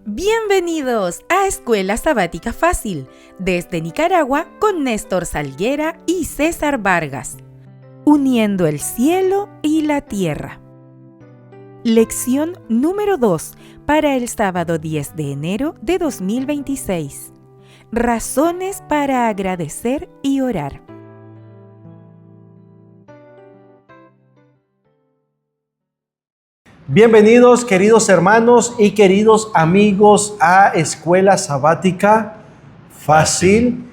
Bienvenidos a Escuela Sabática Fácil, desde Nicaragua con Néstor Salguera y César Vargas. Uniendo el cielo y la tierra. Lección número 2 para el sábado 10 de enero de 2026. Razones para agradecer y orar. Bienvenidos, queridos hermanos y queridos amigos, a Escuela Sabática Fácil.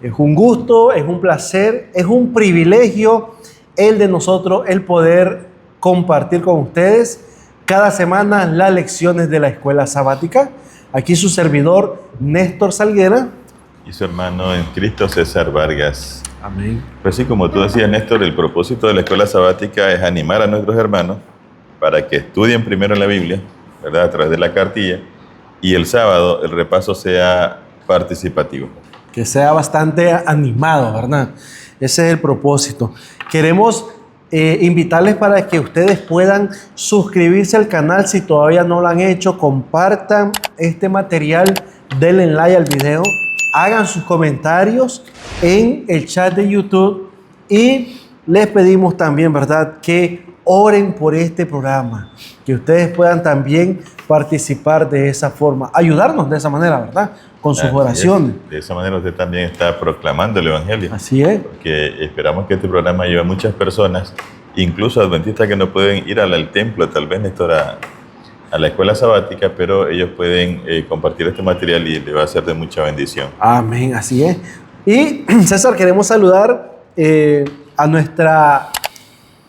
Es un gusto, es un placer, es un privilegio el de nosotros el poder compartir con ustedes cada semana las lecciones de la Escuela Sabática. Aquí su servidor Néstor Salguera y su hermano en Cristo César Vargas. Amén. Pues sí, como tú decías, Néstor, el propósito de la Escuela Sabática es animar a nuestros hermanos para que estudien primero la Biblia, ¿verdad?, a través de la cartilla, y el sábado el repaso sea participativo. Que sea bastante animado, ¿verdad? Ese es el propósito. Queremos invitarles para que ustedes puedan suscribirse al canal si todavía no lo han hecho, compartan este material, denle like al video, hagan sus comentarios en el chat de YouTube y les pedimos también, ¿verdad?, que oren por este programa, que ustedes puedan también participar de esa forma, ayudarnos de esa manera, ¿verdad?, con sus oraciones. De esa manera usted también está proclamando el Evangelio. Así es. Porque esperamos que este programa lleve a muchas personas, incluso adventistas que no pueden ir al templo, tal vez, Néstor, a la escuela sabática, pero ellos pueden compartir este material y le va a ser de mucha bendición. Amén, así es. Y César, queremos saludar a nuestra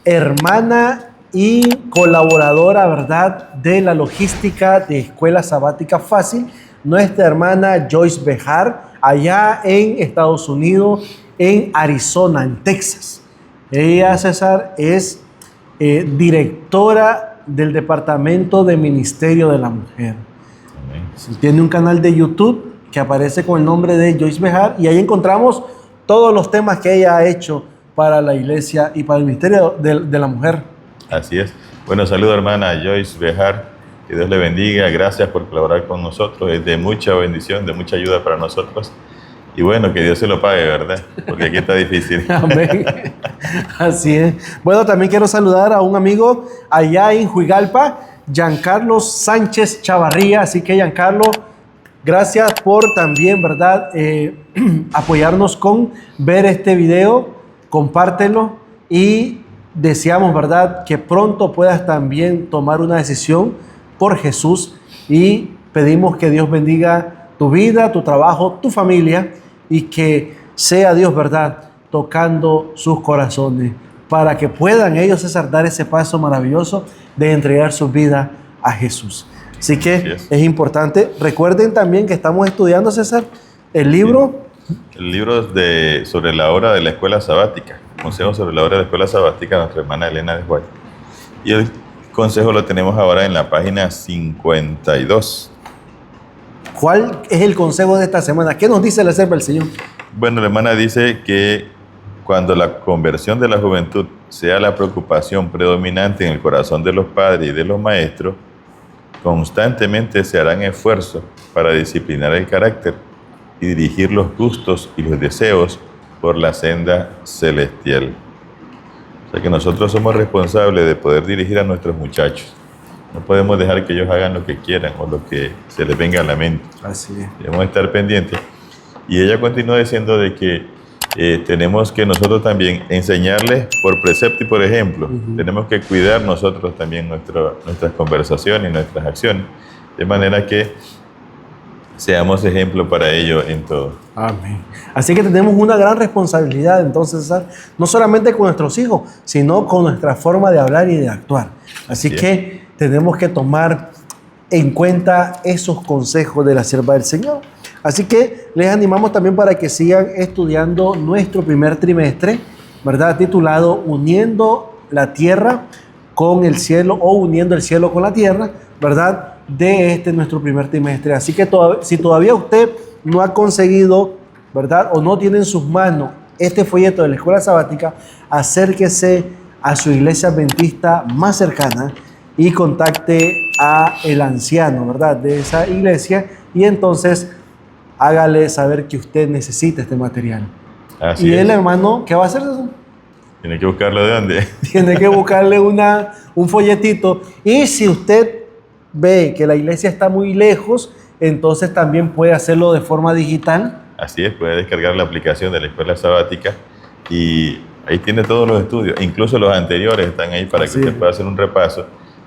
hermana y colaboradora, ¿verdad?, de la logística de Escuela Sabática Fácil, nuestra hermana Joyce Bejar, allá en Estados Unidos, en Arizona, en Texas. Ella, César, es directora del Departamento de Ministerio de la Mujer. Amén. Tiene un canal de YouTube que aparece con el nombre de Joyce Bejar y ahí encontramos todos los temas que ella ha hecho para la iglesia y para el ministerio de la mujer. Así es. Bueno, saludo, hermana Joyce Bejar. Que Dios le bendiga. Gracias por colaborar con nosotros. Es de mucha bendición, de mucha ayuda para nosotros. Y bueno, que Dios se lo pague, ¿verdad? Porque aquí está difícil. Amén. Así es. Bueno, también quiero saludar a un amigo allá en Juigalpa, Giancarlo Sánchez Chavarría. Así que, Giancarlo, gracias por también, ¿verdad?, apoyarnos con ver este video. Compártelo y deseamos, ¿verdad?, que pronto puedas también tomar una decisión por Jesús y pedimos que Dios bendiga tu vida, tu trabajo, tu familia y que sea Dios, ¿verdad?, tocando sus corazones para que puedan ellos, César, dar ese paso maravilloso de entregar su vida a Jesús. Así que es importante. Recuerden también que estamos estudiando, César, el libro... El libro sobre la obra de la Escuela Sabática, consejo sobre la obra de la Escuela Sabática, nuestra hermana Elena de White. Y el consejo lo tenemos ahora en la página 52. ¿Cuál es el consejo de esta semana? ¿Qué nos dice la sierva del Señor? Bueno, la hermana dice que cuando la conversión de la juventud sea la preocupación predominante en el corazón de los padres y de los maestros, constantemente se harán esfuerzos para disciplinar el carácter y dirigir los gustos y los deseos por la senda celestial. O sea que nosotros somos responsables de poder dirigir a nuestros muchachos. No podemos dejar que ellos hagan lo que quieran o lo que se les venga a la mente. Así es. Debemos estar pendientes. Y ella continúa diciendo de que tenemos que nosotros también enseñarles por precepto y por ejemplo. Tenemos que cuidar nosotros también nuestras conversaciones y nuestras acciones, de manera que seamos ejemplo para ellos en todo. Amén. Así que tenemos una gran responsabilidad entonces, César, no solamente con nuestros hijos, sino con nuestra forma de hablar y de actuar. Así que tenemos que tomar en cuenta esos consejos de la sierva del Señor. Así que les animamos también para que sigan estudiando nuestro primer trimestre, ¿verdad?, titulado Uniendo la Tierra con el Cielo o Uniendo el Cielo con la Tierra, ¿verdad?, de nuestro primer trimestre. Así que si todavía usted no ha conseguido, ¿verdad?, o no tiene en sus manos este folleto de la Escuela Sabática, acérquese a su iglesia adventista más cercana y contacte a el anciano, ¿verdad?, de esa iglesia, y entonces hágale saber que usted necesita este material. Así Y es. el hermano, ¿qué va a hacer? Tiene que buscarlo de dónde. Tiene que buscarle un folletito. Y si usted ve que la iglesia está muy lejos, entonces también puede hacerlo de forma digital. Así es, puede descargar la aplicación de la escuela sabática y ahí tiene todos los estudios, incluso los anteriores están ahí para que Así usted es. pueda hacer un repaso,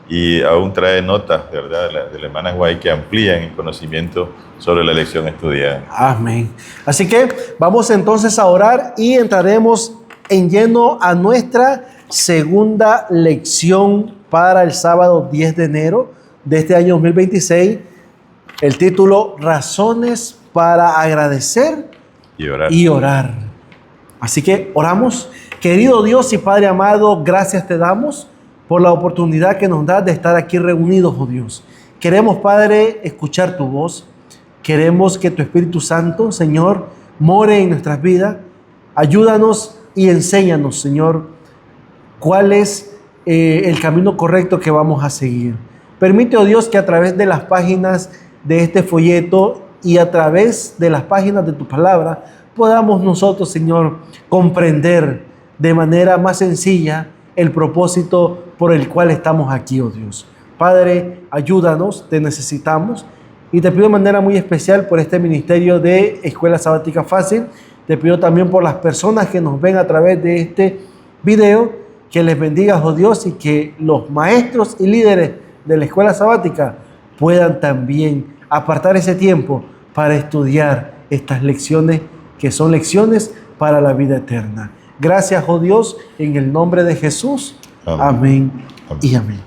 y aún trae notas, de verdad, de la hermana Guay, que amplían el conocimiento sobre la lección estudiada. Amén. Así que vamos entonces a orar y entraremos en lleno a nuestra segunda lección para el sábado 10 de enero de este año 2026. El título: Razones para agradecer Y orar. y orar. Así que oramos. Querido Dios y Padre amado, gracias te damos por la oportunidad que nos das de estar aquí reunidos, oh Dios. Queremos, Padre, escuchar tu voz. Queremos que tu Espíritu Santo, Señor, more en nuestras vidas. Ayúdanos y enséñanos, Señor, cuál es el camino correcto que vamos a seguir. Permite, oh Dios, que a través de las páginas de este folleto y a través de las páginas de tu palabra podamos nosotros, Señor, comprender de manera más sencilla el propósito por el cual estamos aquí, oh Dios. Padre, ayúdanos, te necesitamos, y te pido de manera muy especial por este ministerio de Escuela Sabática Fácil. Te pido también por las personas que nos ven a través de este video, que les bendigas, oh Dios, y que los maestros y líderes de la Escuela Sabática puedan también apartar ese tiempo para estudiar estas lecciones, que son lecciones para la vida eterna. Gracias, oh Dios, en el nombre de Jesús. Amén, y amén.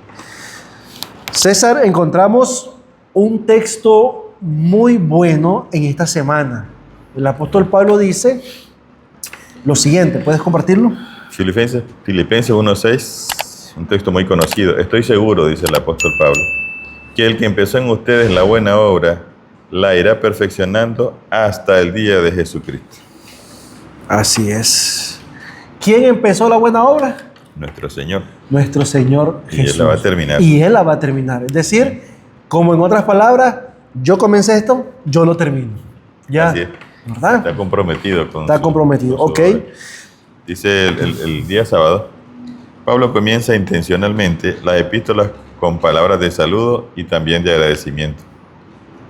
César, encontramos un texto muy bueno en esta semana. El apóstol Pablo dice lo siguiente, ¿puedes compartirlo? Filipenses 1:6, un texto muy conocido. Estoy seguro, dice el apóstol Pablo, que el que empezó en ustedes la buena obra la irá perfeccionando hasta el día de Jesucristo. Así es. ¿Quién empezó la buena obra? Nuestro Señor. Nuestro Señor Y Jesús. Él la va a terminar. Y Él la va a terminar. Es decir, como en otras palabras, yo comencé esto, yo lo termino. Ya, Así es. ¿verdad? Está comprometido con Está comprometido, con su ok. obra. Dice el día sábado, Pablo comienza intencionalmente las epístolas con palabras de saludo y también de agradecimiento.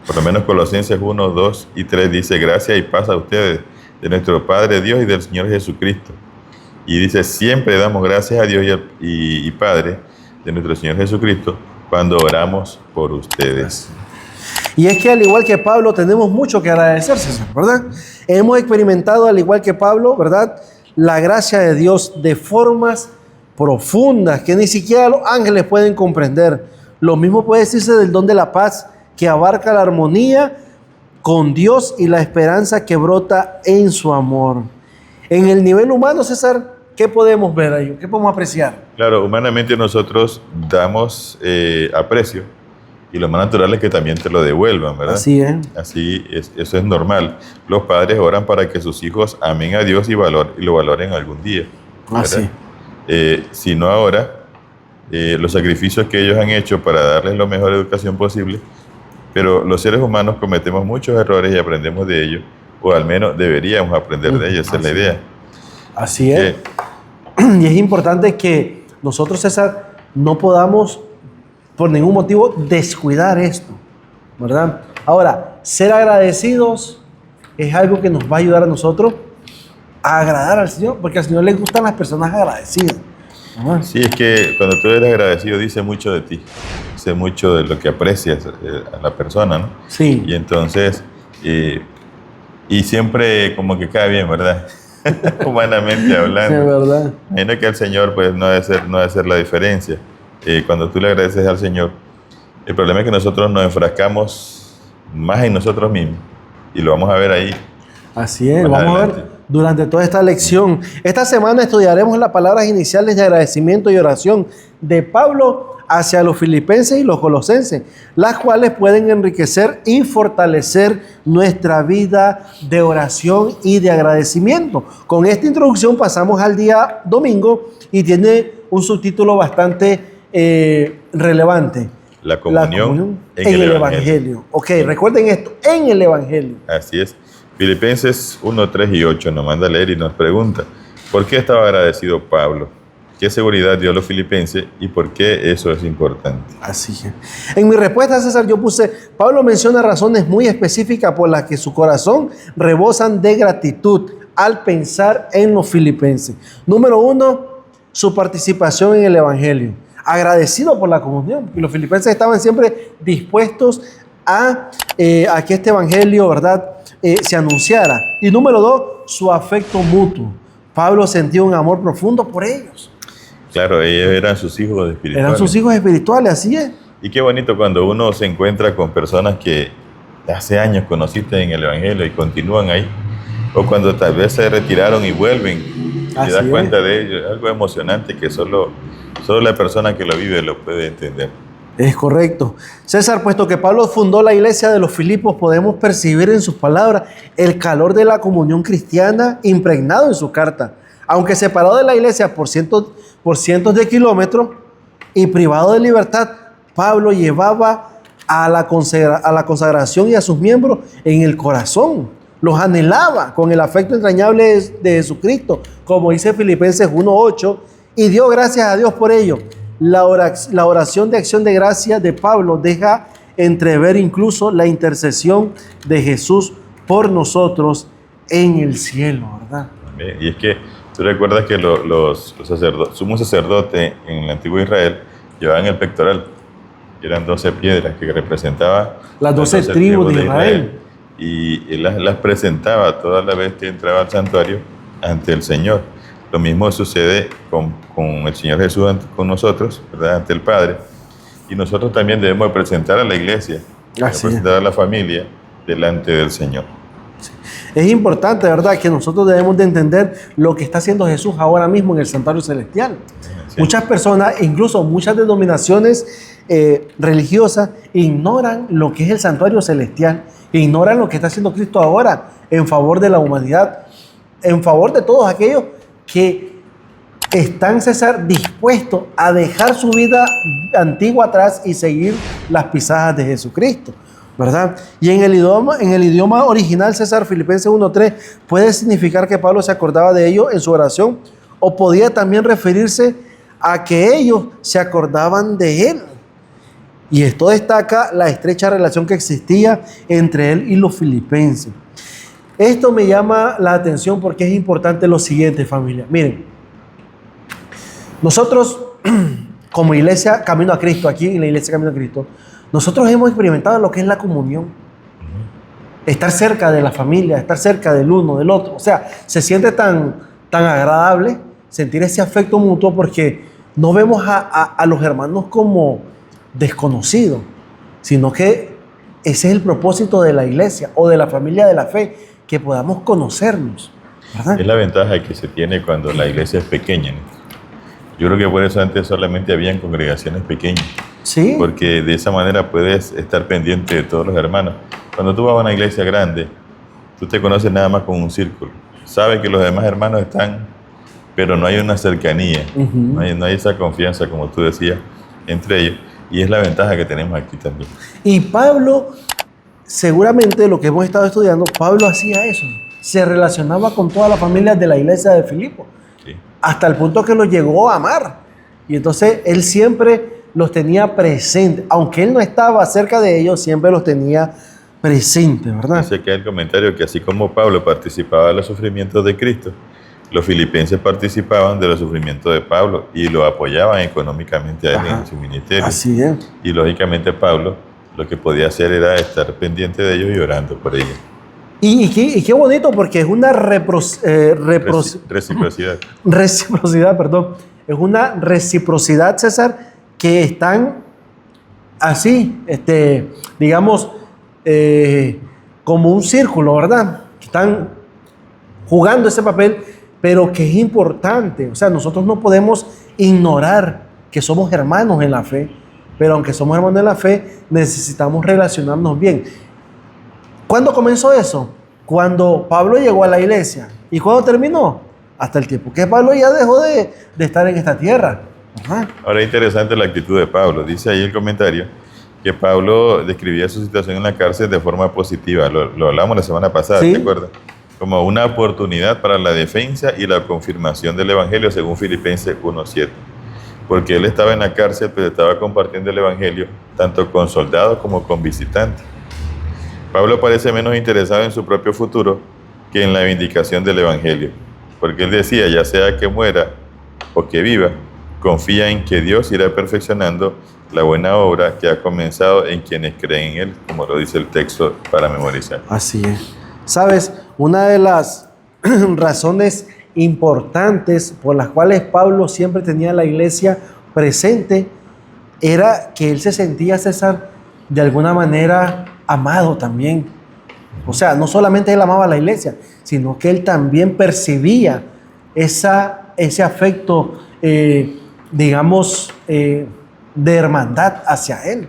Por lo menos Colosenses 1, 2 y 3 dice: gracia y paz a ustedes, de nuestro Padre Dios y del Señor Jesucristo. Y dice: siempre damos gracias a Dios y Padre de nuestro Señor Jesucristo cuando oramos por ustedes. Y es que al igual que Pablo tenemos mucho que agradecer, César, ¿verdad? Hemos experimentado, al igual que Pablo, ¿verdad?, la gracia de Dios de formas profundas que ni siquiera los ángeles pueden comprender. Lo mismo puede decirse del don de la paz, que abarca la armonía con Dios y la esperanza que brota en su amor. En el nivel humano, César, ¿qué podemos ver ahí? ¿Qué podemos apreciar? Claro, humanamente nosotros damos aprecio, y lo más natural es que también te lo devuelvan, ¿verdad? Así es. Así es, eso es normal. Los padres oran para que sus hijos amen a Dios y lo valoren algún día, ¿verdad? Así. Si no ahora, los sacrificios que ellos han hecho para darles la mejor educación posible, pero los seres humanos cometemos muchos errores y aprendemos de ellos, o al menos deberíamos aprender de ellos, esa es la idea. Así es. Y es importante que nosotros, César, no podamos por ningún motivo descuidar esto, ¿verdad? Ahora, ser agradecidos es algo que nos va a ayudar a nosotros a agradar al Señor, porque al Señor le gustan las personas agradecidas, ¿verdad? Sí, es que cuando tú eres agradecido dice mucho de ti, dice mucho de lo que aprecias a la persona, ¿no? Sí. Y entonces, y siempre como que cae bien, ¿verdad? Humanamente hablando. Es verdad. Imagino que al Señor pues no debe ser la diferencia. Cuando tú le agradeces al Señor, el problema es que nosotros nos enfrascamos más en nosotros mismos, y lo vamos a ver ahí. Así es, Más vamos a adelante. ver durante toda esta lección. Esta semana estudiaremos las palabras iniciales de agradecimiento y oración de Pablo hacia los filipenses y los colosenses, las cuales pueden enriquecer y fortalecer nuestra vida de oración y de agradecimiento. Con esta introducción pasamos al día domingo, y tiene un subtítulo bastante relevante. La comunión en el Evangelio. Ok, recuerden esto, en el Evangelio. Así es. Filipenses 1, 3 y 8 nos manda a leer y nos pregunta, ¿por qué estaba agradecido Pablo? ¿Qué seguridad dio a los filipenses y por qué eso es importante? Así es. En mi respuesta, César, yo puse, Pablo menciona razones muy específicas por las que su corazón rebosan de gratitud al pensar en los filipenses. Número 1, su participación en el Evangelio. Agradecido por la comunión. Y los filipenses estaban siempre dispuestos a que este Evangelio, ¿verdad?, se anunciara. Y número 2, su afecto mutuo. Pablo sentía un amor profundo por ellos. Claro, ellos eran sus hijos espirituales. Eran sus hijos espirituales, así es. Y qué bonito cuando uno se encuentra con personas que hace años conociste en el Evangelio y continúan ahí. O cuando tal vez se retiraron y vuelven y te das cuenta de ello. Algo emocionante que solo la persona que lo vive lo puede entender. Es correcto. César, puesto que Pablo fundó la iglesia de los Filipos, podemos percibir en sus palabras el calor de la comunión cristiana impregnado en su carta. Aunque separado de la iglesia por cientos de kilómetros y privado de libertad, Pablo llevaba a la consagración y a sus miembros en el corazón. Los anhelaba con el afecto entrañable de Jesucristo, como dice Filipenses 1:8, y dio gracias a Dios por ello. La oración de acción de gracia de Pablo deja entrever incluso la intercesión de Jesús por nosotros en el cielo, ¿verdad? Y es que tú recuerdas que los sacerdotes, sumo sacerdote en el antiguo Israel llevaban el pectoral, que eran 12 piedras que representaban las 12 tribus de Israel. Y las presentaba toda la vez que entraba al santuario ante el Señor. Lo mismo sucede con el Señor Jesús con nosotros, ¿verdad?, ante el Padre. Y nosotros también debemos presentar a la iglesia, presentar a la familia delante del Señor. Sí. Es importante, ¿verdad?, que nosotros debemos de entender lo que está haciendo Jesús ahora mismo en el santuario celestial. Sí. Muchas personas, incluso muchas denominaciones religiosas, ignoran lo que es el santuario celestial, ignoran lo que está haciendo Cristo ahora en favor de la humanidad, en favor de todos aquellos que están, César, dispuestos a dejar su vida antigua atrás y seguir las pisadas de Jesucristo, ¿verdad? Y en el idioma original, César, Filipenses 1:3, puede significar que Pablo se acordaba de ellos en su oración, o podía también referirse a que ellos se acordaban de él. Y esto destaca la estrecha relación que existía entre él y los filipenses. Esto me llama la atención porque es importante lo siguiente, familia. Miren, nosotros como iglesia Camino a Cristo, aquí en la iglesia Camino a Cristo, nosotros hemos experimentado lo que es la comunión. Estar cerca de la familia, estar cerca del uno, del otro. O sea, se siente tan agradable sentir ese afecto mutuo porque no vemos a los hermanos como desconocidos, sino que ese es el propósito de la iglesia o de la familia de la fe, que podamos conocernos, ¿verdad? Es la ventaja que se tiene cuando la iglesia es pequeña, ¿no? Yo creo que por eso antes solamente habían congregaciones pequeñas. Sí. Porque de esa manera puedes estar pendiente de todos los hermanos. Cuando tú vas a una iglesia grande, tú te conoces nada más con un círculo. Sabes que los demás hermanos están, pero no hay una cercanía, no hay esa confianza, como tú decías, entre ellos. Y es la ventaja que tenemos aquí también. Y Pablo, seguramente lo que hemos estado estudiando, Pablo hacía eso. Se relacionaba con todas las familias de la iglesia de Filipos. Sí. Hasta el punto que los llegó a amar. Y entonces él siempre los tenía presentes. Aunque él no estaba cerca de ellos, siempre los tenía presentes, ¿verdad? Dice que hay el comentario que así como Pablo participaba de los sufrimientos de Cristo, los filipenses participaban de los sufrimientos de Pablo y lo apoyaban económicamente a él en su ministerio. Así es. Y lógicamente Pablo lo que podía hacer era estar pendiente de ellos y orando por ellos. Y qué bonito, porque es una reciprocidad. Reciprocidad, perdón. Es una reciprocidad, César, que están así, digamos, como un círculo, ¿verdad? Que están jugando ese papel, pero que es importante. O sea, nosotros no podemos ignorar que somos hermanos en la fe, pero aunque somos hermanos en la fe, necesitamos relacionarnos bien. ¿Cuándo comenzó eso? Cuando Pablo llegó a la iglesia. ¿Y cuándo terminó? Hasta el tiempo que Pablo ya dejó de estar en esta tierra. Ajá. Ahora es interesante la actitud de Pablo. Dice ahí el comentario que Pablo describía su situación en la cárcel de forma positiva. Lo hablamos la semana pasada, Sí. ¿te acuerdas? Como una oportunidad para la defensa y la confirmación del Evangelio, según Filipenses 1:7. Porque él estaba en la cárcel, pero estaba compartiendo el Evangelio tanto con soldados como con visitantes. Pablo parece menos interesado en su propio futuro que en la vindicación del Evangelio. Porque él decía, ya sea que muera o que viva, confía en que Dios irá perfeccionando la buena obra que ha comenzado en quienes creen en Él, como lo dice el texto para memorizar. Así es. Sabes, una de las razones importantes por las cuales Pablo siempre tenía a la iglesia presente era que él se sentía, César, de alguna manera amado también. O sea, no solamente él amaba a la iglesia, sino que él también percibía ese afecto, digamos, de hermandad hacia él.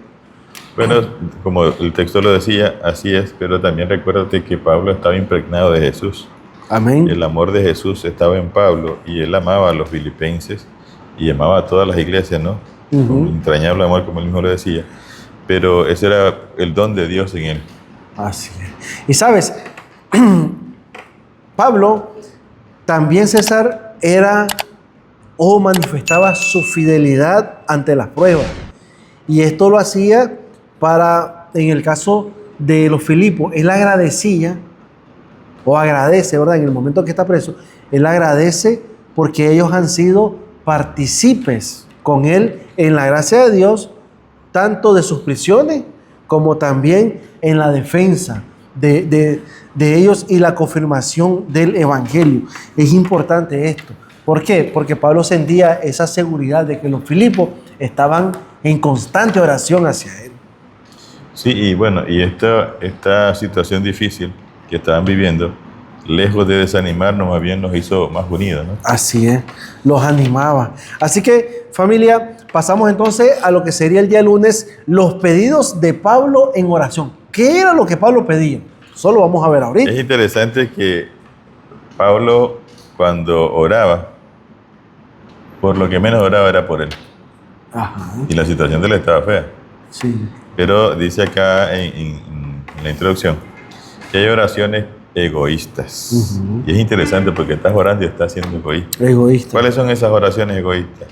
Bueno, como el texto lo decía, así es, pero también recuérdate que Pablo estaba impregnado de Jesús. Amén. El amor de Jesús estaba en Pablo y él amaba a los filipenses y amaba a todas las iglesias, ¿no? Un entrañable amor, como él mismo lo decía. Pero ese era el don de Dios en él. Así es. Y sabes, Pablo también, César, manifestaba su fidelidad ante las pruebas. Y esto lo hacía en el caso de los Filipos, él agradecía, o agradece, ¿verdad? En el momento que está preso, él agradece porque ellos han sido partícipes con él en la gracia de Dios, tanto de sus prisiones como también en la defensa de ellos y la confirmación del Evangelio. Es importante esto. ¿Por qué? Porque Pablo sentía esa seguridad de que los Filipos estaban en constante oración hacia él. Sí, y bueno, y esta situación difícil que estaban viviendo, lejos de desanimarnos, más bien nos hizo más unidos, ¿no? Así es, los animaba. Así que, familia, pasamos entonces a lo que sería el día lunes, los pedidos de Pablo en oración. ¿Qué era lo que Pablo pedía? Solo vamos a ver ahorita. Es interesante que Pablo, cuando oraba, por lo que menos oraba era por él. Ajá. Y la situación de él estaba fea. Sí. Pero dice acá en la introducción que hay oraciones egoístas. Y es interesante porque estás orando y estás siendo egoísta. Egoísta. ¿Cuáles son esas oraciones egoístas?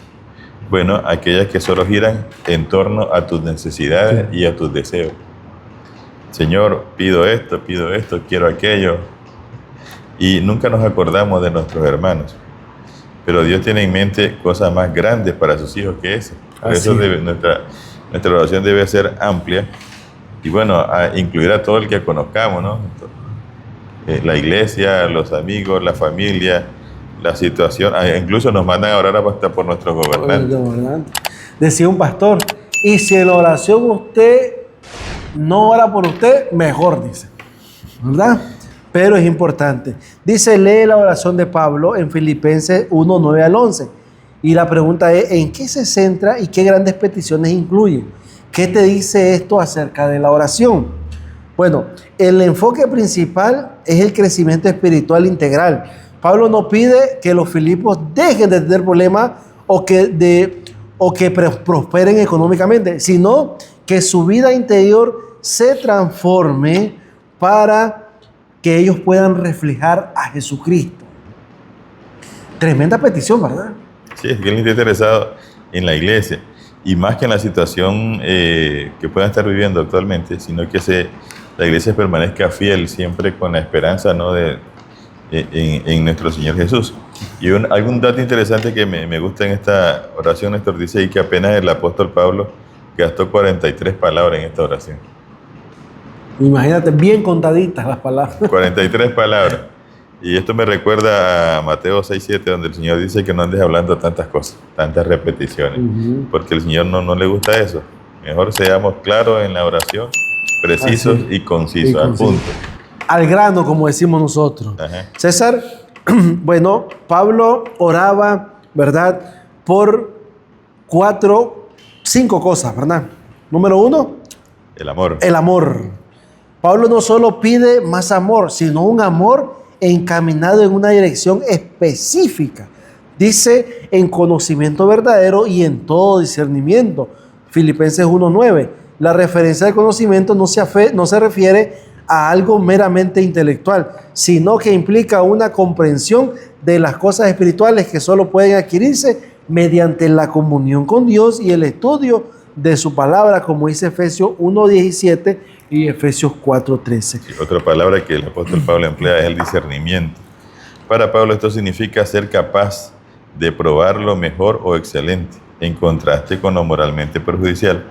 Bueno, aquellas que solo giran en torno a tus necesidades y a tus deseos. Señor, pido esto, quiero aquello. Y nunca nos acordamos de nuestros hermanos. Pero Dios tiene en mente cosas más grandes para sus hijos que eso. Por eso nuestra oración debe ser amplia y bueno, a incluir a todo el que conozcamos, ¿no? La iglesia, los amigos, la familia, la situación. Incluso nos mandan a orar hasta por nuestros gobernantes. Decía un pastor, y si en la oración usted no ora por usted, mejor, dice. ¿Verdad? Pero es importante. Dice, lee la oración de Pablo en Filipenses 1, 9 al 11. Y la pregunta es, ¿en qué se centra y qué grandes peticiones incluye? ¿Qué te dice esto acerca de la oración? Bueno, el enfoque principal es el crecimiento espiritual integral. Pablo no pide que los filipos dejen de tener problemas o que prosperen económicamente, sino que su vida interior se transforme para que ellos puedan reflejar a Jesucristo. Tremenda petición, ¿verdad? Sí, es que él está interesado en la iglesia y más que en la situación que puedan estar viviendo actualmente, sino que la iglesia permanezca fiel siempre con la esperanza, ¿no? en nuestro Señor Jesús. Y algún dato interesante que me gusta en esta oración, Néstor, dice ahí que apenas el apóstol Pablo gastó 43 palabras en esta oración. Imagínate, bien contaditas las palabras. 43 palabras. Y esto me recuerda a Mateo 6:7, donde el Señor dice que no andes hablando tantas cosas, tantas repeticiones, porque el Señor no le gusta eso. Mejor seamos claros en la oración, precisos y concisos, al punto. Al grano, como decimos nosotros. Ajá. César, bueno, Pablo oraba, ¿verdad? Por 5 cosas, ¿verdad? Número 1, El amor. el amor. Pablo no solo pide más amor, sino un amor encaminado en una dirección específica Dice en conocimiento verdadero y en todo discernimiento. Filipenses 1:9. La referencia del conocimiento no se refiere a algo meramente intelectual, sino que implica una comprensión de las cosas espirituales que solo pueden adquirirse mediante la comunión con Dios y el estudio de su palabra, como dice Efesios 1:17 y Efesios 4:13. Sí, otra palabra que el apóstol Pablo emplea es el discernimiento. Para Pablo esto significa ser capaz de probar lo mejor o excelente, en contraste con lo moralmente perjudicial,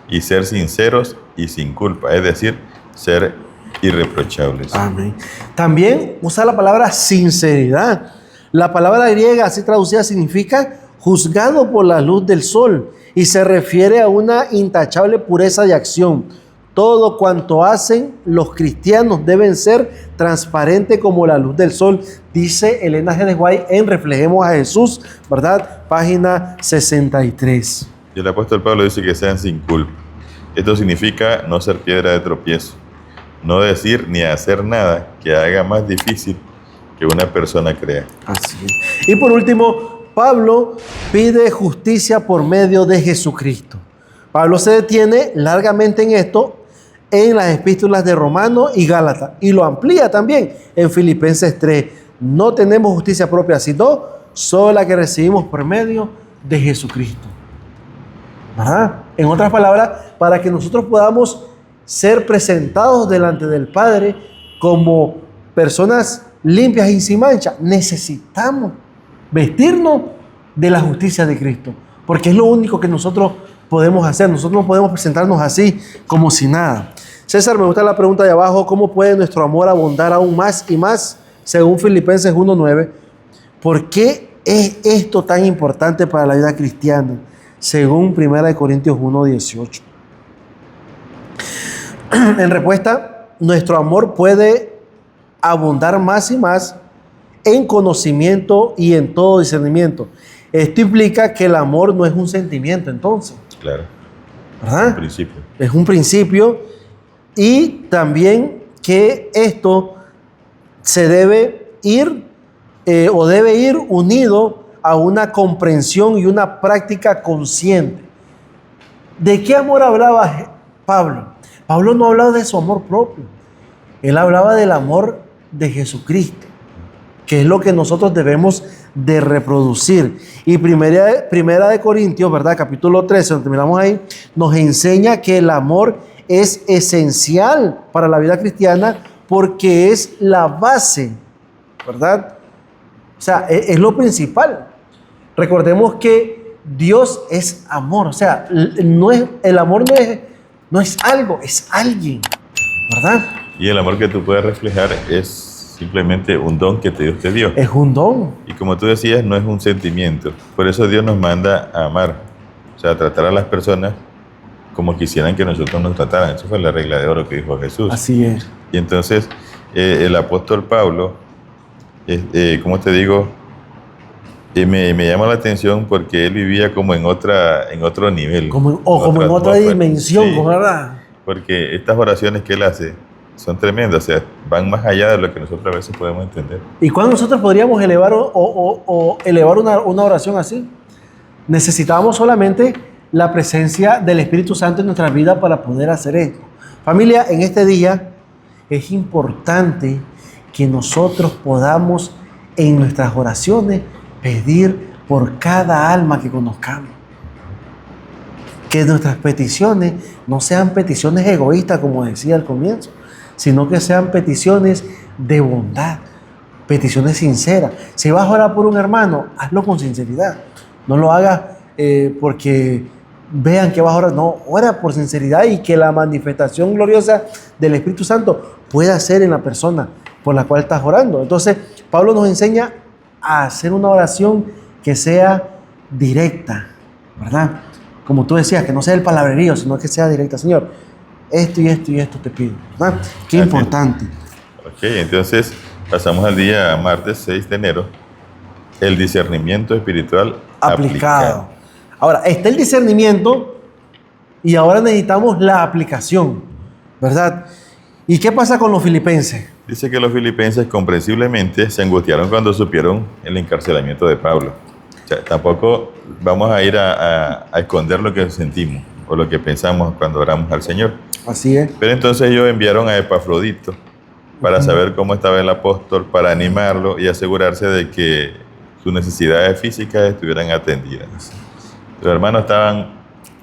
y ser sinceros y sin culpa, es decir, ser irreprochables. Amén. También usa la palabra sinceridad. La palabra griega así traducida significa juzgado por la luz del sol y se refiere a una intachable pureza de acción. Todo cuanto hacen los cristianos deben ser transparente como la luz del sol, dice Elena G. de White en Reflejemos a Jesús, ¿verdad? Página 63. Y el apóstol Pablo dice que sean sin culpa. Esto significa no ser piedra de tropiezo, no decir ni hacer nada que haga más difícil que una persona crea. Así es. Y por último, Pablo pide justicia por medio de Jesucristo. Pablo se detiene largamente en esto en las epístolas de Romanos y Gálatas, y lo amplía también en Filipenses 3. No tenemos justicia propia, sino solo la que recibimos por medio de Jesucristo. ¿Verdad? En otras palabras, para que nosotros podamos ser presentados delante del Padre como personas limpias y sin mancha, necesitamos vestirnos de la justicia de Cristo, porque es lo único que nosotros podemos hacer. Nosotros no podemos presentarnos así como si nada. César, me gusta la pregunta de abajo: ¿cómo puede nuestro amor abundar aún más y más? Según Filipenses 1:9. ¿Por qué es esto tan importante para la vida cristiana? Según 1 Corintios 1:18. En respuesta, nuestro amor puede abundar más y más en conocimiento y en todo discernimiento. Esto implica que el amor no es un sentimiento, entonces. Claro. ¿Verdad? Un principio. Es un principio, y también que esto se debe ir debe ir unido a una comprensión y una práctica consciente. ¿De qué amor hablaba Pablo? Pablo no hablaba de su amor propio. Él hablaba del amor de Jesucristo, que es lo que nosotros debemos de reproducir. Y primera de Corintios, ¿verdad? Capítulo 13, donde terminamos ahí, nos enseña que el amor es esencial para la vida cristiana porque es la base, ¿verdad? O sea, es lo principal. Recordemos que Dios es amor. O sea, el amor no es algo, es alguien, ¿verdad? Y el amor que tú puedes reflejar es simplemente un don que Dios te dio. Es un don. Y como tú decías, no es un sentimiento. Por eso Dios nos manda a amar. O sea, a tratar a las personas como quisieran que nosotros nos trataran. Eso fue la regla de oro que dijo Jesús. Así es. Y entonces, el apóstol Pablo, como te digo, me llama la atención porque él vivía como en otro nivel. Como en otra dimensión, sí, ¿verdad? Porque estas oraciones que él hace son tremendas, o sea, van más allá de lo que nosotros a veces podemos entender. ¿Y cuándo nosotros podríamos elevar elevar una oración así? Necesitábamos solamente la presencia del Espíritu Santo en nuestra vida para poder hacer esto. Familia, en este día es importante que nosotros podamos en nuestras oraciones pedir por cada alma que conozcamos. Que nuestras peticiones no sean peticiones egoístas, como decía al comienzo, sino que sean peticiones de bondad, peticiones sinceras. Si vas a orar por un hermano, hazlo con sinceridad. No lo hagas porque vean que vas a orar. No, ora por sinceridad y que la manifestación gloriosa del Espíritu Santo pueda ser en la persona por la cual estás orando. Entonces, Pablo nos enseña a hacer una oración que sea directa, ¿verdad? Como tú decías, que no sea el palabrerío, sino que sea directa. Señor, esto y esto y esto te pido, ¿verdad? Qué importante. Ok, entonces pasamos al día martes 6 de enero, el discernimiento espiritual aplicado. Ahora, está el discernimiento y ahora necesitamos la aplicación, ¿verdad? ¿Y qué pasa con los filipenses? Dice que los filipenses comprensiblemente se angustiaron cuando supieron el encarcelamiento de Pablo. O sea, tampoco vamos a ir a esconder lo que sentimos o lo que pensamos cuando oramos al Señor. Así es. Pero entonces ellos enviaron a Epafrodito para saber cómo estaba el apóstol, para animarlo y asegurarse de que sus necesidades físicas estuvieran atendidas. Los hermanos estaban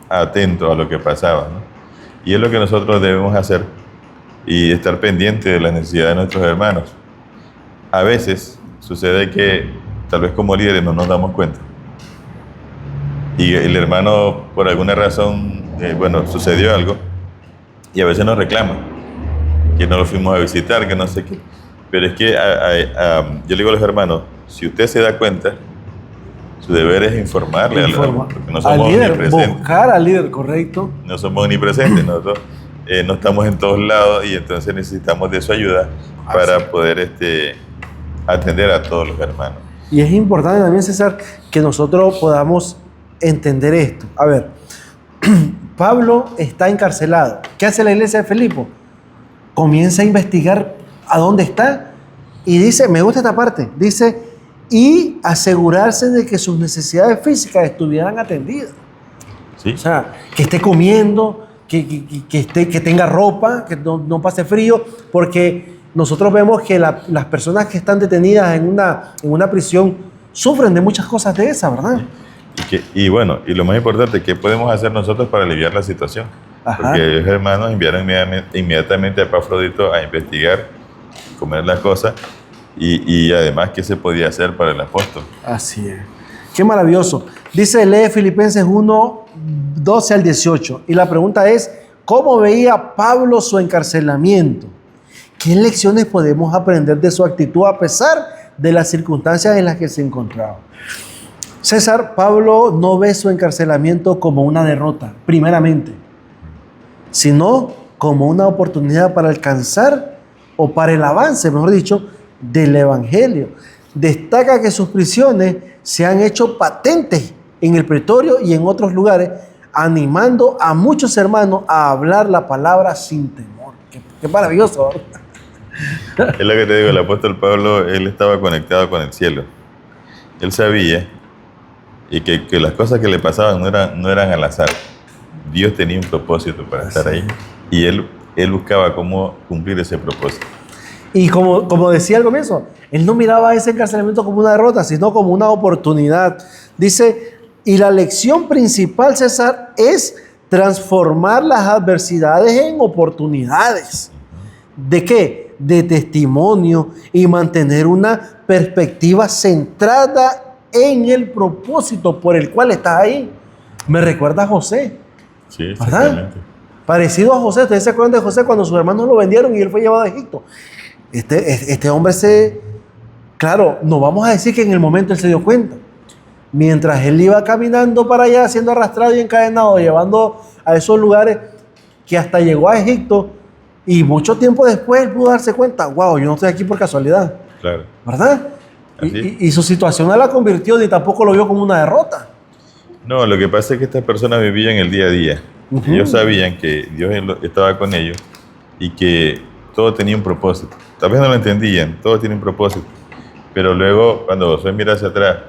atentos a lo que pasaba, ¿no? Y es lo que nosotros debemos hacer y estar pendientes de las necesidades de nuestros hermanos. A veces sucede que tal vez como líderes no nos damos cuenta. Y el hermano, por alguna razón, sucedió algo y a veces nos reclama que no lo fuimos a visitar, que no sé qué. Pero es que yo le digo a los hermanos, si usted se da cuenta, su deber es informarle porque no somos al líder, omnipresentes. buscar al líder, correcto. No somos omnipresentes, nosotros no estamos en todos lados y entonces necesitamos de su ayuda para poder atender a todos los hermanos. Y es importante también, César, que nosotros podamos entender esto. A ver, Pablo está encarcelado. ¿Qué hace la iglesia de Filipo? Comienza a investigar a dónde está y dice, me gusta esta parte, dice, y asegurarse de que sus necesidades físicas estuvieran atendidas. ¿Sí? O sea, que esté comiendo, que tenga ropa, que no pase frío, porque nosotros vemos que las personas que están detenidas en una prisión sufren de muchas cosas de esas, ¿verdad? Y lo más importante, ¿qué podemos hacer nosotros para aliviar la situación? Ajá. Porque los hermanos enviaron inmediatamente a Epafrodito a investigar, comer las cosas y además qué se podía hacer para el apóstol. Así es. Qué maravilloso. Dice, lee Filipenses 1, 12 al 18. Y la pregunta es, ¿cómo veía Pablo su encarcelamiento? ¿Qué lecciones podemos aprender de su actitud a pesar de las circunstancias en las que se encontraba? César, Pablo no ve su encarcelamiento como una derrota, primeramente, sino como una oportunidad para alcanzar o para el avance, mejor dicho, del Evangelio. Destaca que sus prisiones se han hecho patentes en el pretorio y en otros lugares, animando a muchos hermanos a hablar la palabra sin temor. Qué maravilloso, ¿verdad? Es lo que te digo, el apóstol Pablo, él estaba conectado con el cielo. Él sabía y que las cosas que le pasaban no eran al azar. Dios tenía un propósito para estar ahí y él buscaba cómo cumplir ese propósito. Y como decía al comienzo, él no miraba ese encarcelamiento como una derrota, sino como una oportunidad. Dice, y la lección principal, César, es transformar las adversidades en oportunidades. ¿De qué? De testimonio y mantener una perspectiva centrada en el propósito por el cual estás ahí. Me recuerda a José. Sí, exactamente. Parecido a José. ¿Ustedes se acuerdan de José cuando sus hermanos lo vendieron y él fue llevado a Egipto? Este hombre claro, no vamos a decir que en el momento él se dio cuenta. Mientras él iba caminando para allá, siendo arrastrado y encadenado, llevando a esos lugares que hasta llegó a Egipto, y mucho tiempo después él pudo darse cuenta, wow, yo no estoy aquí por casualidad. Claro. ¿Verdad? Y su situación no la convirtió ni tampoco lo vio como una derrota. No, lo que pasa es que estas personas vivían el día a día. Ellos sabían que Dios estaba con ellos y que todo tenía un propósito. Tal vez no lo entendían, todo tiene un propósito. Pero luego, cuando José mira hacia atrás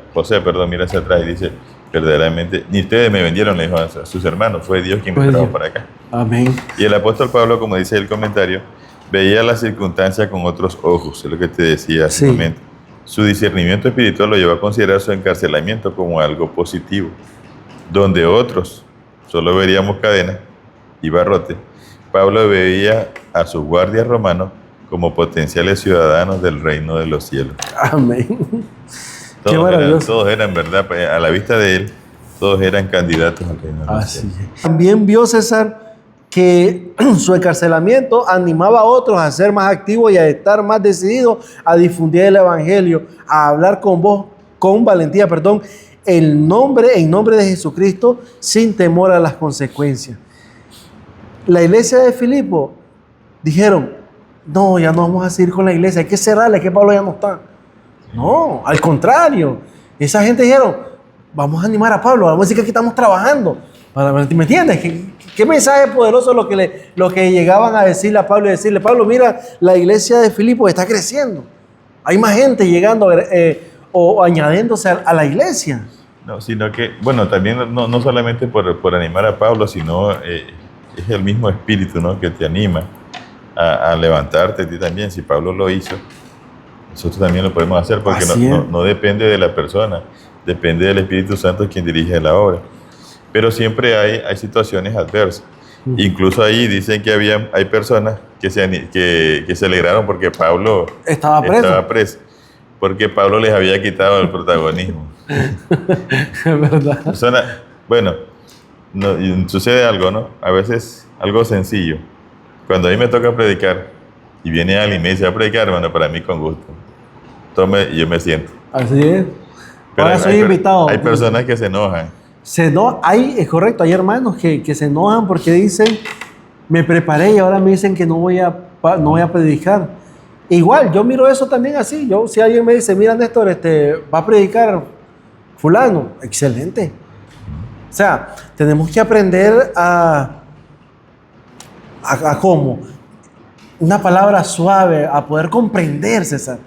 y dice, verdaderamente, ni ustedes me vendieron, le dijo a sus hermanos, fue Dios quien me trajo para acá. Amén. Y el apóstol Pablo, como dice el comentario, veía las circunstancias con otros ojos, es lo que te decía hace un momento. Su discernimiento espiritual lo llevó a considerar su encarcelamiento como algo positivo, donde otros solo veríamos cadenas y barrotes. Pablo veía a sus guardias romanos como potenciales ciudadanos del reino de los cielos. Amén. Qué maravilloso. Todos eran, verdad, a la vista de él, todos eran candidatos al reino de los cielos. También vio César que su encarcelamiento animaba a otros a ser más activos y a estar más decididos a difundir el evangelio, a hablar con valentía, en nombre de Jesucristo, sin temor a las consecuencias. La iglesia de Filipo dijeron, no, ya no vamos a seguir con la iglesia, hay que cerrarla, que Pablo ya no está. No, al contrario, esa gente dijeron, vamos a animar a Pablo, vamos a decir que aquí estamos trabajando. ¿Me entiendes? ¿Qué mensaje poderoso lo que llegaban a decirle a Pablo y decirle, Pablo, mira, la iglesia de Filipo está creciendo. Hay más gente llegando o añadiéndose a la iglesia. No, sino que, bueno, también no solamente por animar a Pablo, sino es el mismo espíritu, ¿no?, que te anima a levantarte a ti también. Si Pablo lo hizo, nosotros también lo podemos hacer, porque no depende de la persona, depende del Espíritu Santo quien dirige la obra. Pero siempre hay situaciones adversas. Incluso ahí dicen que hay personas que se alegraron porque Pablo estaba preso, porque Pablo les había quitado el protagonismo. Es verdad. Bueno, sucede algo, ¿no? A veces algo sencillo. Cuando a mí me toca predicar y viene alguien y me dice a predicar, hermano, para mí con gusto. Tome y yo me siento. Así es. Pero ahora soy invitado. Hay personas que se enojan. Es correcto, hay hermanos que se enojan porque dicen, me preparé y ahora me dicen que no voy a predicar. Igual, yo miro eso también así. Si alguien me dice, mira, Néstor, va a predicar fulano, excelente. O sea, tenemos que aprender a cómo, una palabra suave, a poder comprender, César.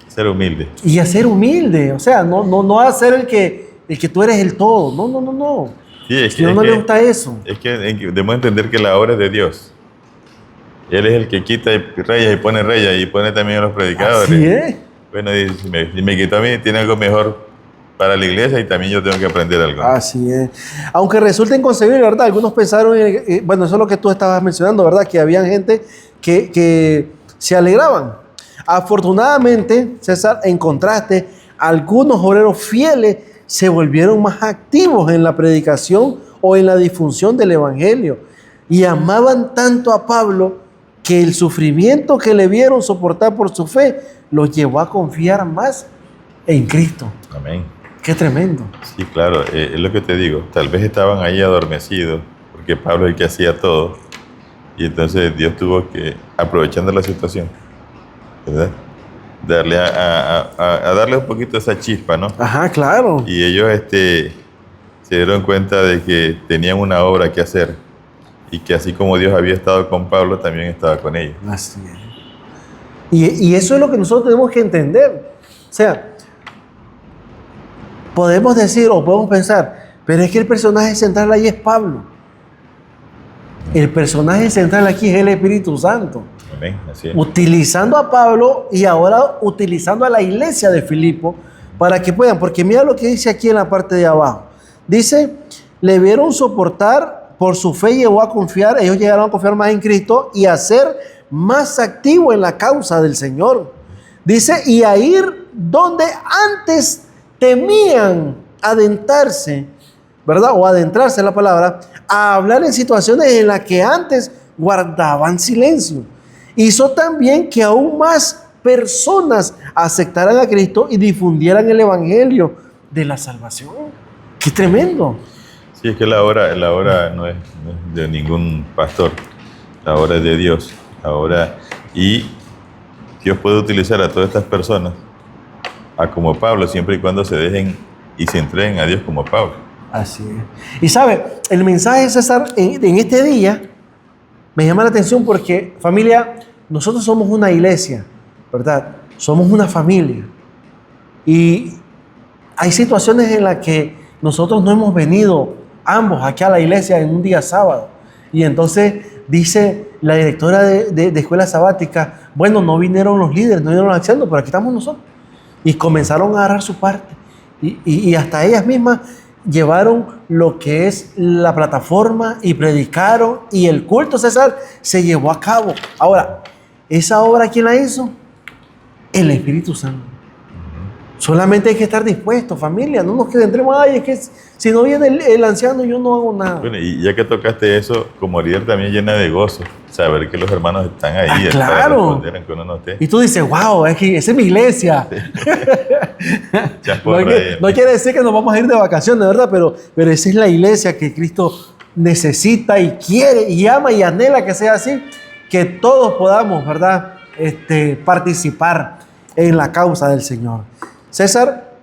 Ser humilde. Y a ser humilde, o sea, no a ser el que tú eres el todo. No. Sí, no le gusta eso. Es que debemos entender que la obra es de Dios. Él es el que quita reyes y pone también a los predicadores. Así es. Bueno, si me quitó a mí, tiene algo mejor para la iglesia y también yo tengo que aprender algo. Así es. Aunque resulta inconcebible, ¿verdad? Algunos pensaron, bueno, eso es lo que tú estabas mencionando, ¿verdad? Que había gente que se alegraban. Afortunadamente, César, en contraste, algunos obreros fieles se volvieron más activos en la predicación o en la difusión del evangelio y amaban tanto a Pablo que el sufrimiento que le vieron soportar por su fe los llevó a confiar más en Cristo. Amén. Qué tremendo. Sí, claro, es lo que te digo. Tal vez estaban ahí adormecidos, porque Pablo es el que hacía todo. Y entonces Dios tuvo que, aprovechando la situación, ¿verdad?, darle un poquito esa chispa, ¿no? Ajá, claro. Y ellos se dieron cuenta de que tenían una obra que hacer y que así como Dios había estado con Pablo, también estaba con ellos. Así es. Y eso es lo que nosotros tenemos que entender. O sea, podemos decir o podemos pensar, pero es que el personaje central ahí es Pablo. El personaje central aquí es el Espíritu Santo. Amén, así es. Utilizando a Pablo y ahora utilizando a la iglesia de Filipo para que puedan, porque mira lo que dice aquí en la parte de abajo. Dice, le vieron soportar por su fe, llegó a confiar, ellos llegaron a confiar más en Cristo y a ser más activos en la causa del Señor. Dice, y a ir donde antes temían adentrarse, ¿verdad? O adentrarse en la palabra, a hablar en situaciones en las que antes guardaban silencio. Hizo también que aún más personas aceptaran a Cristo y difundieran el evangelio de la salvación. ¡Qué tremendo! Sí, es que la obra no es de ningún pastor, la obra es de Dios. Y Dios puede utilizar a todas estas personas como Pablo, siempre y cuando se dejen y se entreguen a Dios como Pablo. Así es. Y sabe, el mensaje, César, en este día me llama la atención porque, familia, nosotros somos una iglesia, ¿verdad? Somos una familia. Y hay situaciones en las que nosotros no hemos venido ambos aquí a la iglesia en un día sábado. Y entonces dice la directora de escuela sabática, bueno, no vinieron los líderes, no vinieron los ancianos, pero aquí estamos nosotros. Y comenzaron a agarrar su parte. Y hasta ellas mismas llevaron lo que es la plataforma y predicaron. Y el culto, César, se llevó a cabo. Ahora, ¿esa obra quién la hizo? El Espíritu Santo. Solamente hay que estar dispuestos, familia. No nos quedemos, ay, es que si no viene el anciano, yo no hago nada. Bueno, y ya que tocaste eso, como líder también llena de gozo, saber que los hermanos están ahí. Claro. Para responder aunque uno no esté. Y tú dices, wow, esa es mi iglesia. No quiere decir que nos vamos a ir de vacaciones, ¿verdad? Pero esa es la iglesia que Cristo necesita y quiere y ama y anhela que sea así. Que todos podamos, ¿verdad? Participar en la causa del Señor. César,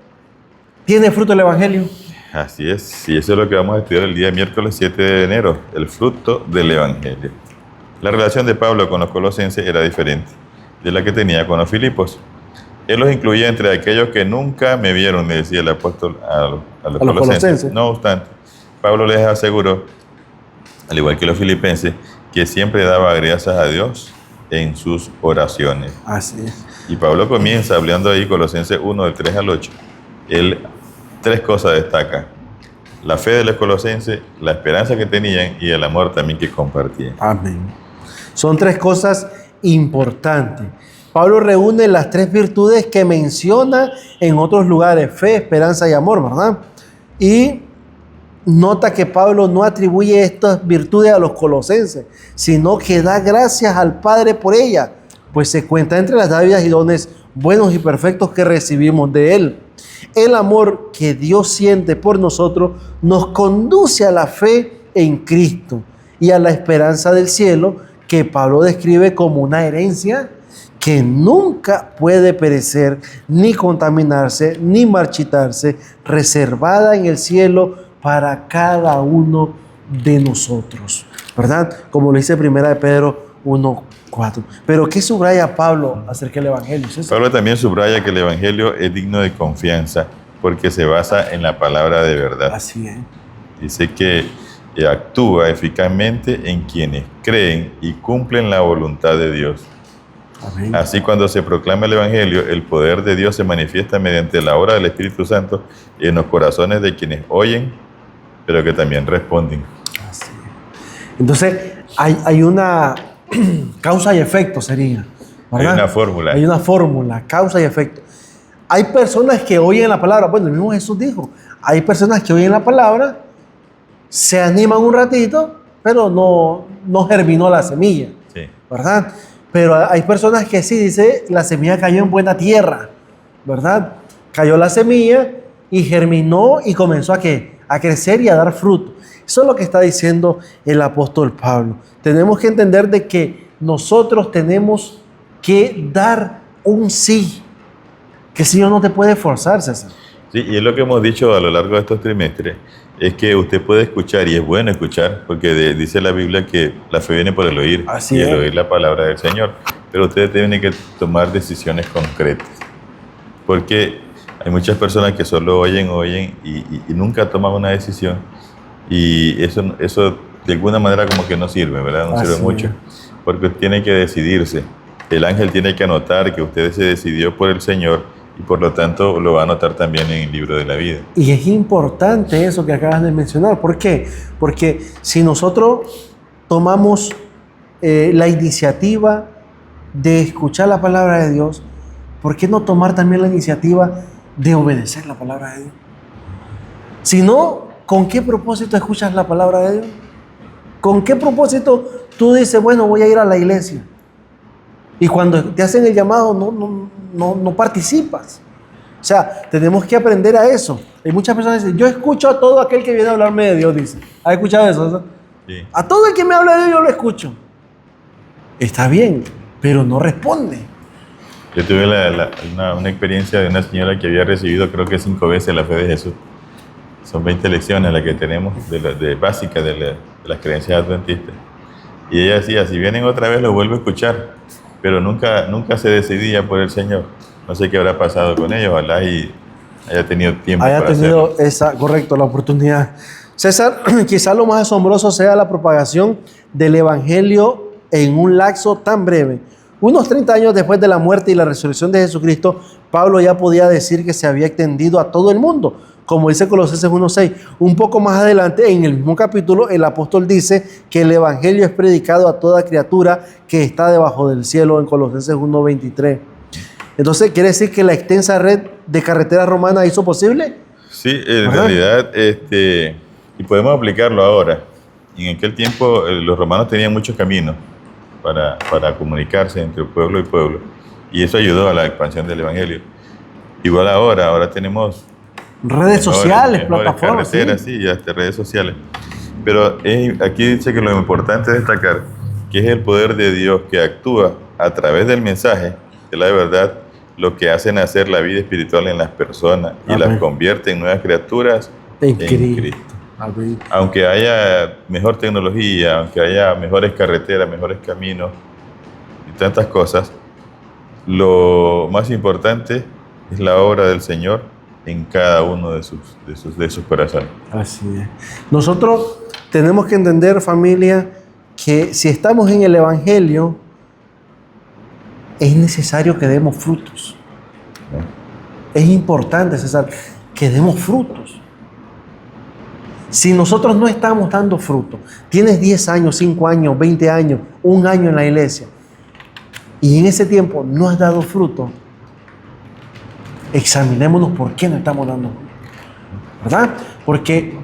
¿tiene fruto el Evangelio? Así es, y eso es lo que vamos a estudiar el día miércoles 7 de enero, el fruto del Evangelio. La relación de Pablo con los colosenses era diferente de la que tenía con los filipos. Él los incluía entre aquellos que nunca me vieron, le decía el apóstol a los colosenses. No obstante, Pablo les aseguró, al igual que los filipenses, que siempre daba gracias a Dios en sus oraciones. Así es. Y Pablo comienza hablando ahí, Colosenses 1, del 3 al 8. Él 3 cosas destaca: la fe de los colosenses, la esperanza que tenían y el amor también que compartían. Amén. Son 3 cosas importantes. Pablo reúne las 3 virtudes que menciona en otros lugares: fe, esperanza y amor, ¿verdad? Y nota que Pablo no atribuye estas virtudes a los colosenses, sino que da gracias al Padre por ellas, pues se cuenta entre las dádivas y dones buenos y perfectos que recibimos de Él. El amor que Dios siente por nosotros nos conduce a la fe en Cristo y a la esperanza del cielo, que Pablo describe como una herencia que nunca puede perecer, ni contaminarse, ni marchitarse, reservada en el cielo para cada uno de nosotros, ¿verdad? Como lo dice Primera de Pedro 1:4. Pero ¿qué subraya Pablo acerca del Evangelio, César? Pablo también subraya que el Evangelio es digno de confianza porque se basa en la palabra de verdad. Así es. Dice que actúa eficazmente en quienes creen y cumplen la voluntad de Dios. Amén. Así, cuando se proclama el Evangelio, el poder de Dios se manifiesta mediante la obra del Espíritu Santo en los corazones de quienes oyen, pero que también responden. Así es. Entonces, hay una causa y efecto, sería, ¿verdad? Hay una fórmula. Hay una fórmula, causa y efecto. Hay personas que oyen la palabra. Bueno, el mismo Jesús dijo, hay personas que oyen la palabra, se animan un ratito, pero no germinó la semilla, Sí. ¿verdad? Pero hay personas que sí, dice, la semilla cayó en buena tierra, ¿verdad? Cayó la semilla y germinó y comenzó a crecer y a dar fruto. Eso es lo que está diciendo el apóstol Pablo. Tenemos que entender de que nosotros tenemos que dar un sí, que el Señor no te puede forzar, César. Sí, y es lo que hemos dicho a lo largo de estos trimestres, es que usted puede escuchar, y es bueno escuchar, porque dice la Biblia que la fe viene por el oír, Así y el es. oír la palabra del Señor. Pero ustedes tienen que tomar decisiones concretas, porque hay muchas personas que solo oyen y nunca toman una decisión, y eso de alguna manera como que no sirve, ¿verdad? No Así sirve mucho, es. porque tiene que decidirse. El ángel tiene que anotar que usted se decidió por el Señor, y por lo tanto lo va a anotar también en el libro de la vida. Y es importante eso que acabas de mencionar. ¿Por qué? Porque si nosotros tomamos la iniciativa de escuchar la palabra de Dios, ¿por qué no tomar también la iniciativa de obedecer la palabra de Dios? Si no, ¿con qué propósito escuchas la palabra de Dios? ¿Con qué propósito tú dices, bueno, voy a ir a la iglesia? Y cuando te hacen el llamado no participas. O sea, tenemos que aprender a eso. Hay muchas personas que dicen, yo escucho a todo aquel que viene a hablarme de Dios, dice. ¿Has escuchado eso, ¿no? Sí. A todo el que me habla de Dios yo lo escucho. Está bien, pero no responde. Yo tuve una experiencia de una señora que había recibido creo que 5 veces la fe de Jesús. Son 20 lecciones las que tenemos básicas de las creencias adventistas. Y ella decía, si vienen otra vez los vuelvo a escuchar, pero nunca se decidía por el Señor. No sé qué habrá pasado con ella, ojalá y haya tenido tiempo Haya para tenido hacerlo. correcto, la oportunidad. César, quizás lo más asombroso sea la propagación del Evangelio en un lapso tan breve. Unos 30 años después de la muerte y la resurrección de Jesucristo, Pablo ya podía decir que se había extendido a todo el mundo, como dice Colosenses 1:6. Un poco más adelante, en el mismo capítulo, el apóstol dice que el Evangelio es predicado a toda criatura que está debajo del cielo, en Colosenses 1:23. Entonces, ¿quiere decir que la extensa red de carreteras romanas hizo posible? Sí, en Ajá. realidad, y podemos aplicarlo ahora. En aquel tiempo los romanos tenían muchos caminos para comunicarse entre pueblo y pueblo, y eso ayudó a la expansión del Evangelio. Igual ahora tenemos Redes sociales, mejores plataformas. carreteras, Sí. sí, y hasta redes sociales. Pero aquí dice que lo importante es destacar que es el poder de Dios que actúa a través del mensaje de la verdad, lo que hace nacer la vida espiritual en las personas y Amén. las convierte en nuevas criaturas En en Cristo. Cristo. Amén. Aunque haya mejor tecnología, aunque haya mejores carreteras, mejores caminos y tantas cosas, lo más importante es la obra del Señor en cada uno de sus corazones. Así es. Nosotros tenemos que entender, familia, que si estamos en el Evangelio, es necesario que demos frutos. Es importante, César, que demos frutos. Si nosotros no estamos dando fruto, tienes 10 años, 5 años, 20 años, 1 año en la iglesia, y en ese tiempo no has dado fruto, examinémonos por qué no estamos dando fruto, ¿verdad? Porque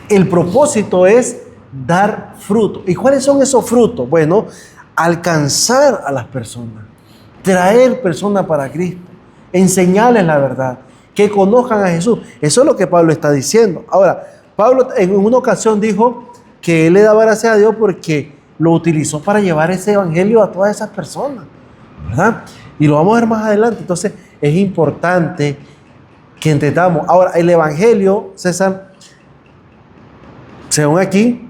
el propósito es dar fruto. ¿Y cuáles son esos frutos? Bueno, alcanzar a las personas, traer personas para Cristo, enseñarles la verdad, que conozcan a Jesús. Eso es lo que Pablo está diciendo. Ahora, Pablo en una ocasión dijo que él le daba gracias a Dios porque lo utilizó para llevar ese evangelio a todas esas personas, ¿verdad? Y lo vamos a ver más adelante. Entonces, es importante que entendamos. Ahora, el evangelio, César, según aquí,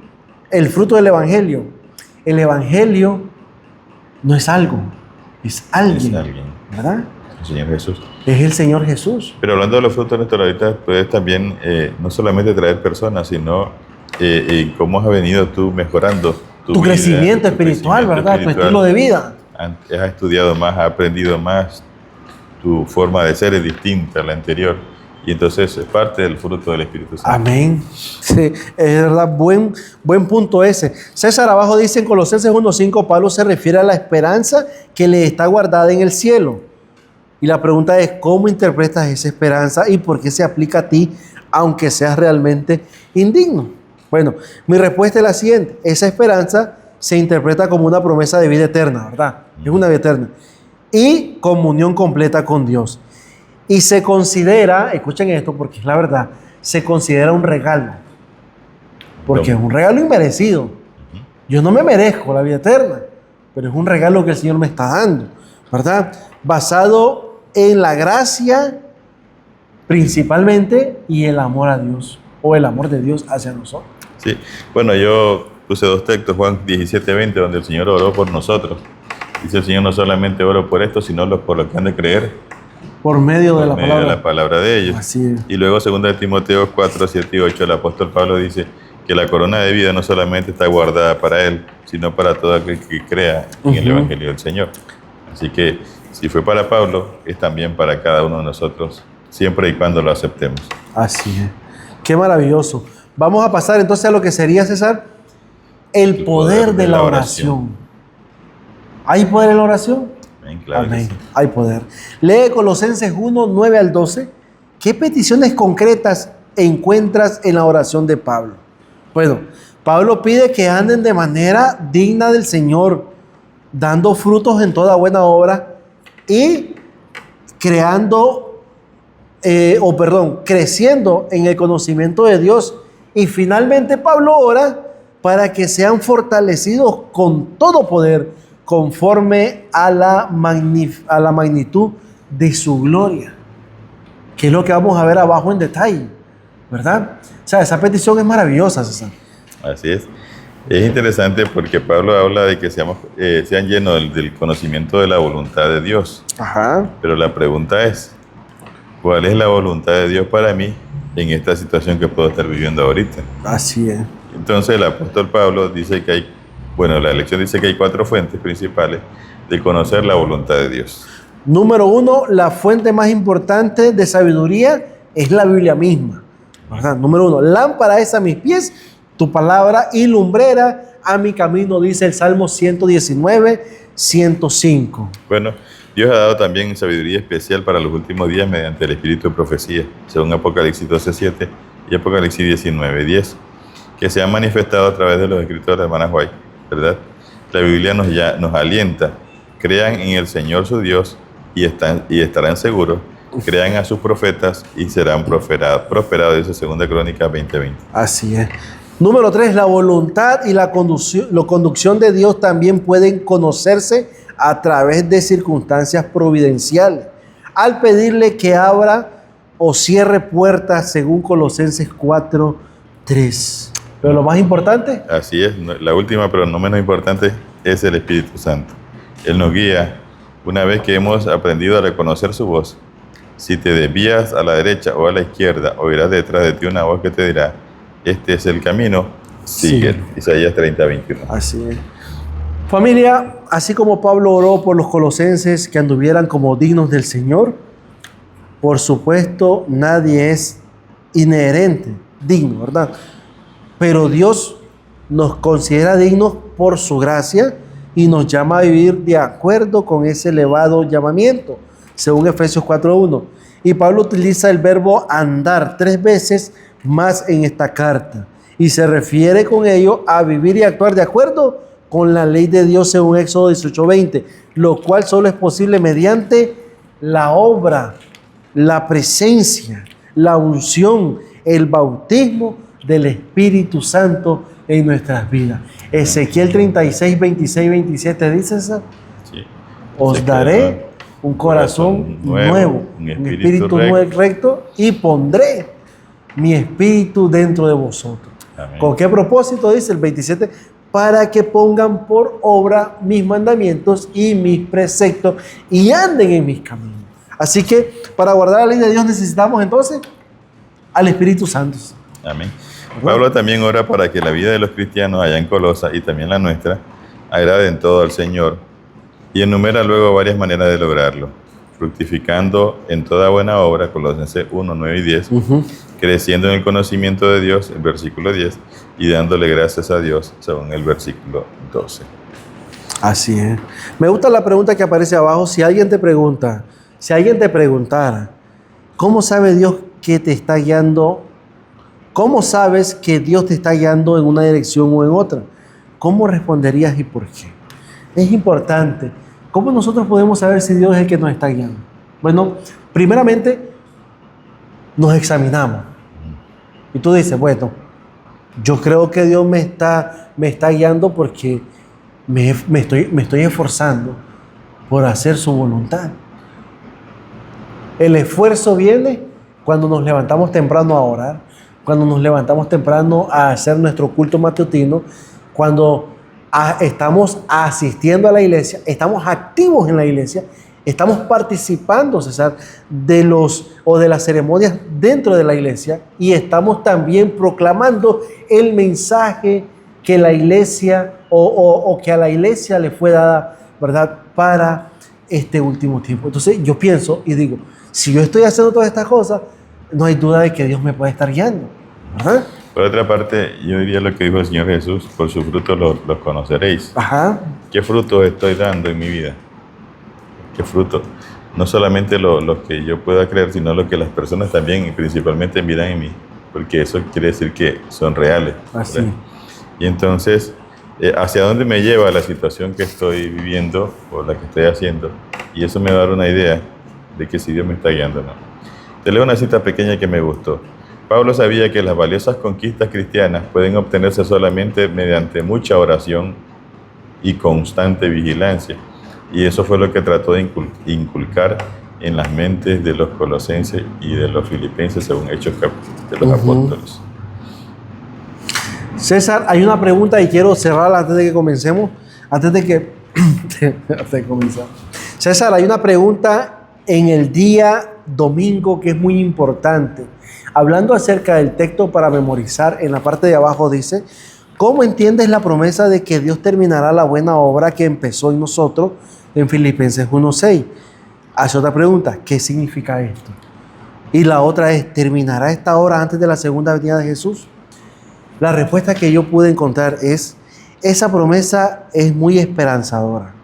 el fruto del evangelio. El evangelio no es algo, es alguien, ¿verdad? El Señor Jesús. Es el Señor Jesús. Pero hablando de los frutos, Néstor, ahorita puedes también no solamente traer personas, sino cómo has venido tú mejorando tu vida, crecimiento espiritual, ¿verdad? Tu estilo de vida. Has estudiado más, has aprendido más, tu forma de ser es distinta a la anterior. Y entonces es parte del fruto del Espíritu Santo. Amén. Sí, es verdad, buen punto ese. César, abajo dice en Colosenses 1:5, Pablo se refiere a la esperanza que le está guardada en el cielo. Y la pregunta es, ¿cómo interpretas esa esperanza y por qué se aplica a ti, aunque seas realmente indigno? Bueno, mi respuesta es la siguiente. Esa esperanza se interpreta como una promesa de vida eterna, ¿verdad? Es una vida eterna. Y comunión completa con Dios. Y se considera, escuchen esto porque es la verdad, se considera un regalo. Porque es un regalo inmerecido. Yo no me merezco la vida eterna, pero es un regalo que el Señor me está dando, ¿verdad? Basado en la gracia principalmente y el amor a Dios, o el amor de Dios hacia nosotros. Sí, bueno, yo puse 2 textos, Juan 17:20, donde el Señor oró por nosotros. Dice el Señor, no solamente oro por esto, sino por lo que han de creer. Por medio de la palabra de ellos. Así es. Y luego 2 Timoteo 4:7-8, el apóstol Pablo dice que la corona de vida no solamente está guardada para él, sino para todo aquel que crea en el Evangelio del Señor. Así que si fue para Pablo, es también para cada uno de nosotros, siempre y cuando lo aceptemos. Así es. Qué maravilloso. Vamos a pasar entonces a lo que sería, César, el poder de la oración. ¿Hay poder en la oración? Amén, claro. Amén. Sí. Hay poder. Lee Colosenses 1:9-12. ¿Qué peticiones concretas encuentras en la oración de Pablo? Bueno, Pablo pide que anden de manera digna del Señor, dando frutos en toda buena obra y creciendo en el conocimiento de Dios. Y finalmente Pablo ora para que sean fortalecidos con todo poder, conforme a la magnitud de su gloria, que es lo que vamos a ver abajo en detalle, ¿verdad? O sea, esa petición es maravillosa, César. Así es. Es interesante porque Pablo habla de que sean llenos del conocimiento de la voluntad de Dios. Ajá. Pero la pregunta es, ¿cuál es la voluntad de Dios para mí en esta situación que puedo estar viviendo ahorita? Así es. Entonces el apóstol Pablo dice que la lección dice que hay 4 fuentes principales de conocer la voluntad de Dios. Número 1, la fuente más importante de sabiduría es la Biblia misma, ¿verdad? Número 1, lámpara es a mis pies tu palabra y lumbrera a mi camino, dice el Salmo 119:105. Bueno, Dios ha dado también sabiduría especial para los últimos días mediante el espíritu de profecía, según Apocalipsis 12:7 y Apocalipsis 19:10, que se han manifestado a través de los escritos de la hermana White, ¿verdad? La Biblia nos alienta, crean en el Señor su Dios y estarán seguros, crean a sus profetas y serán prosperados, dice 2 Crónicas 20:20. Así es. Número 3, la voluntad y la conducción de Dios también pueden conocerse a través de circunstancias providenciales, al pedirle que abra o cierre puertas, según Colosenses 4:3. Pero lo más importante. Así es, la última, pero no menos importante, es el Espíritu Santo. Él nos guía una vez que hemos aprendido a reconocer su voz Si te desvías a la derecha o a la izquierda, oirás detrás de ti una voz que te dirá, este es el camino, sigue. Sí. Isaías 30:21. Así es. Familia, así como Pablo oró por los colosenses que anduvieran como dignos del Señor, por supuesto, nadie es inherente, digno, ¿verdad? Pero Dios nos considera dignos por su gracia y nos llama a vivir de acuerdo con ese elevado llamamiento, según Efesios 4:1. Y Pablo utiliza el verbo andar 3 veces más en esta carta y se refiere con ello a vivir y actuar de acuerdo con la ley de Dios según Éxodo 18:20, lo cual solo es posible mediante la obra, la presencia, la unción, el bautismo del Espíritu Santo en nuestras vidas. Ezequiel 36, 26, 27 dice eso. Sí. Os daré un corazón nuevo, un espíritu recto y pondré mi espíritu dentro de vosotros. Amén. ¿Con qué propósito? Dice el 27, para que pongan por obra mis mandamientos y mis preceptos y anden en mis caminos. Así que para guardar la ley de Dios necesitamos entonces al Espíritu Santo. Amén. Pablo también ora para que la vida de los cristianos allá en Colosa y también la nuestra agraden todo al Señor y enumera luego varias maneras de lograrlo, fructificando en toda buena obra, Colosenses 1, 9 y 10, creciendo en el conocimiento de Dios, el versículo 10, y dándole gracias a Dios, según el versículo 12. Así es. Me gusta la pregunta que aparece abajo. Si alguien te preguntara, ¿cómo sabe Dios que te está guiando? ¿Cómo sabes que Dios te está guiando en una dirección o en otra? ¿Cómo responderías y por qué? Es importante. ¿Cómo nosotros podemos saber si Dios es el que nos está guiando? Bueno, primeramente, nos examinamos. Y tú dices, bueno, yo creo que Dios me está guiando porque me estoy esforzando por hacer su voluntad. El esfuerzo viene cuando nos levantamos temprano a orar, cuando nos levantamos temprano a hacer nuestro culto matutino, cuando estamos asistiendo a la iglesia, estamos activos en la iglesia, estamos participando, César, de las ceremonias dentro de la iglesia y estamos también proclamando el mensaje que la iglesia o que a la iglesia le fue dada, ¿verdad?, para este último tiempo. Entonces yo pienso y digo, si yo estoy haciendo todas estas cosas, no hay duda de que Dios me puede estar guiando. Ajá. Por otra parte, yo diría lo que dijo el Señor Jesús, por sus frutos los conoceréis. Ajá. ¿Qué frutos estoy dando en mi vida? ¿Qué frutos? No solamente lo que yo pueda creer, sino lo que las personas también y principalmente miran en mí, porque eso quiere decir que son reales. Así. ¿Verdad? Y entonces, ¿hacia dónde me lleva la situación que estoy viviendo o la que estoy haciendo? Y eso me va a dar una idea de que si Dios me está guiando o no. Te leo una cita pequeña que me gustó. Pablo sabía que las valiosas conquistas cristianas pueden obtenerse solamente mediante mucha oración y constante vigilancia. Y eso fue lo que trató de inculcar en las mentes de los colosenses y de los filipenses, según Hechos de los Apóstoles. César, hay una pregunta y quiero cerrarla antes de que comencemos. Antes de comenzar. César, hay una pregunta en el día domingo que es muy importante. Hablando acerca del texto para memorizar, en la parte de abajo dice, ¿cómo entiendes la promesa de que Dios terminará la buena obra que empezó en nosotros en Filipenses 1:6? Hace otra pregunta, ¿qué significa esto? Y la otra es, ¿terminará esta obra antes de la segunda venida de Jesús? La respuesta que yo pude encontrar es, esa promesa es muy esperanzadora.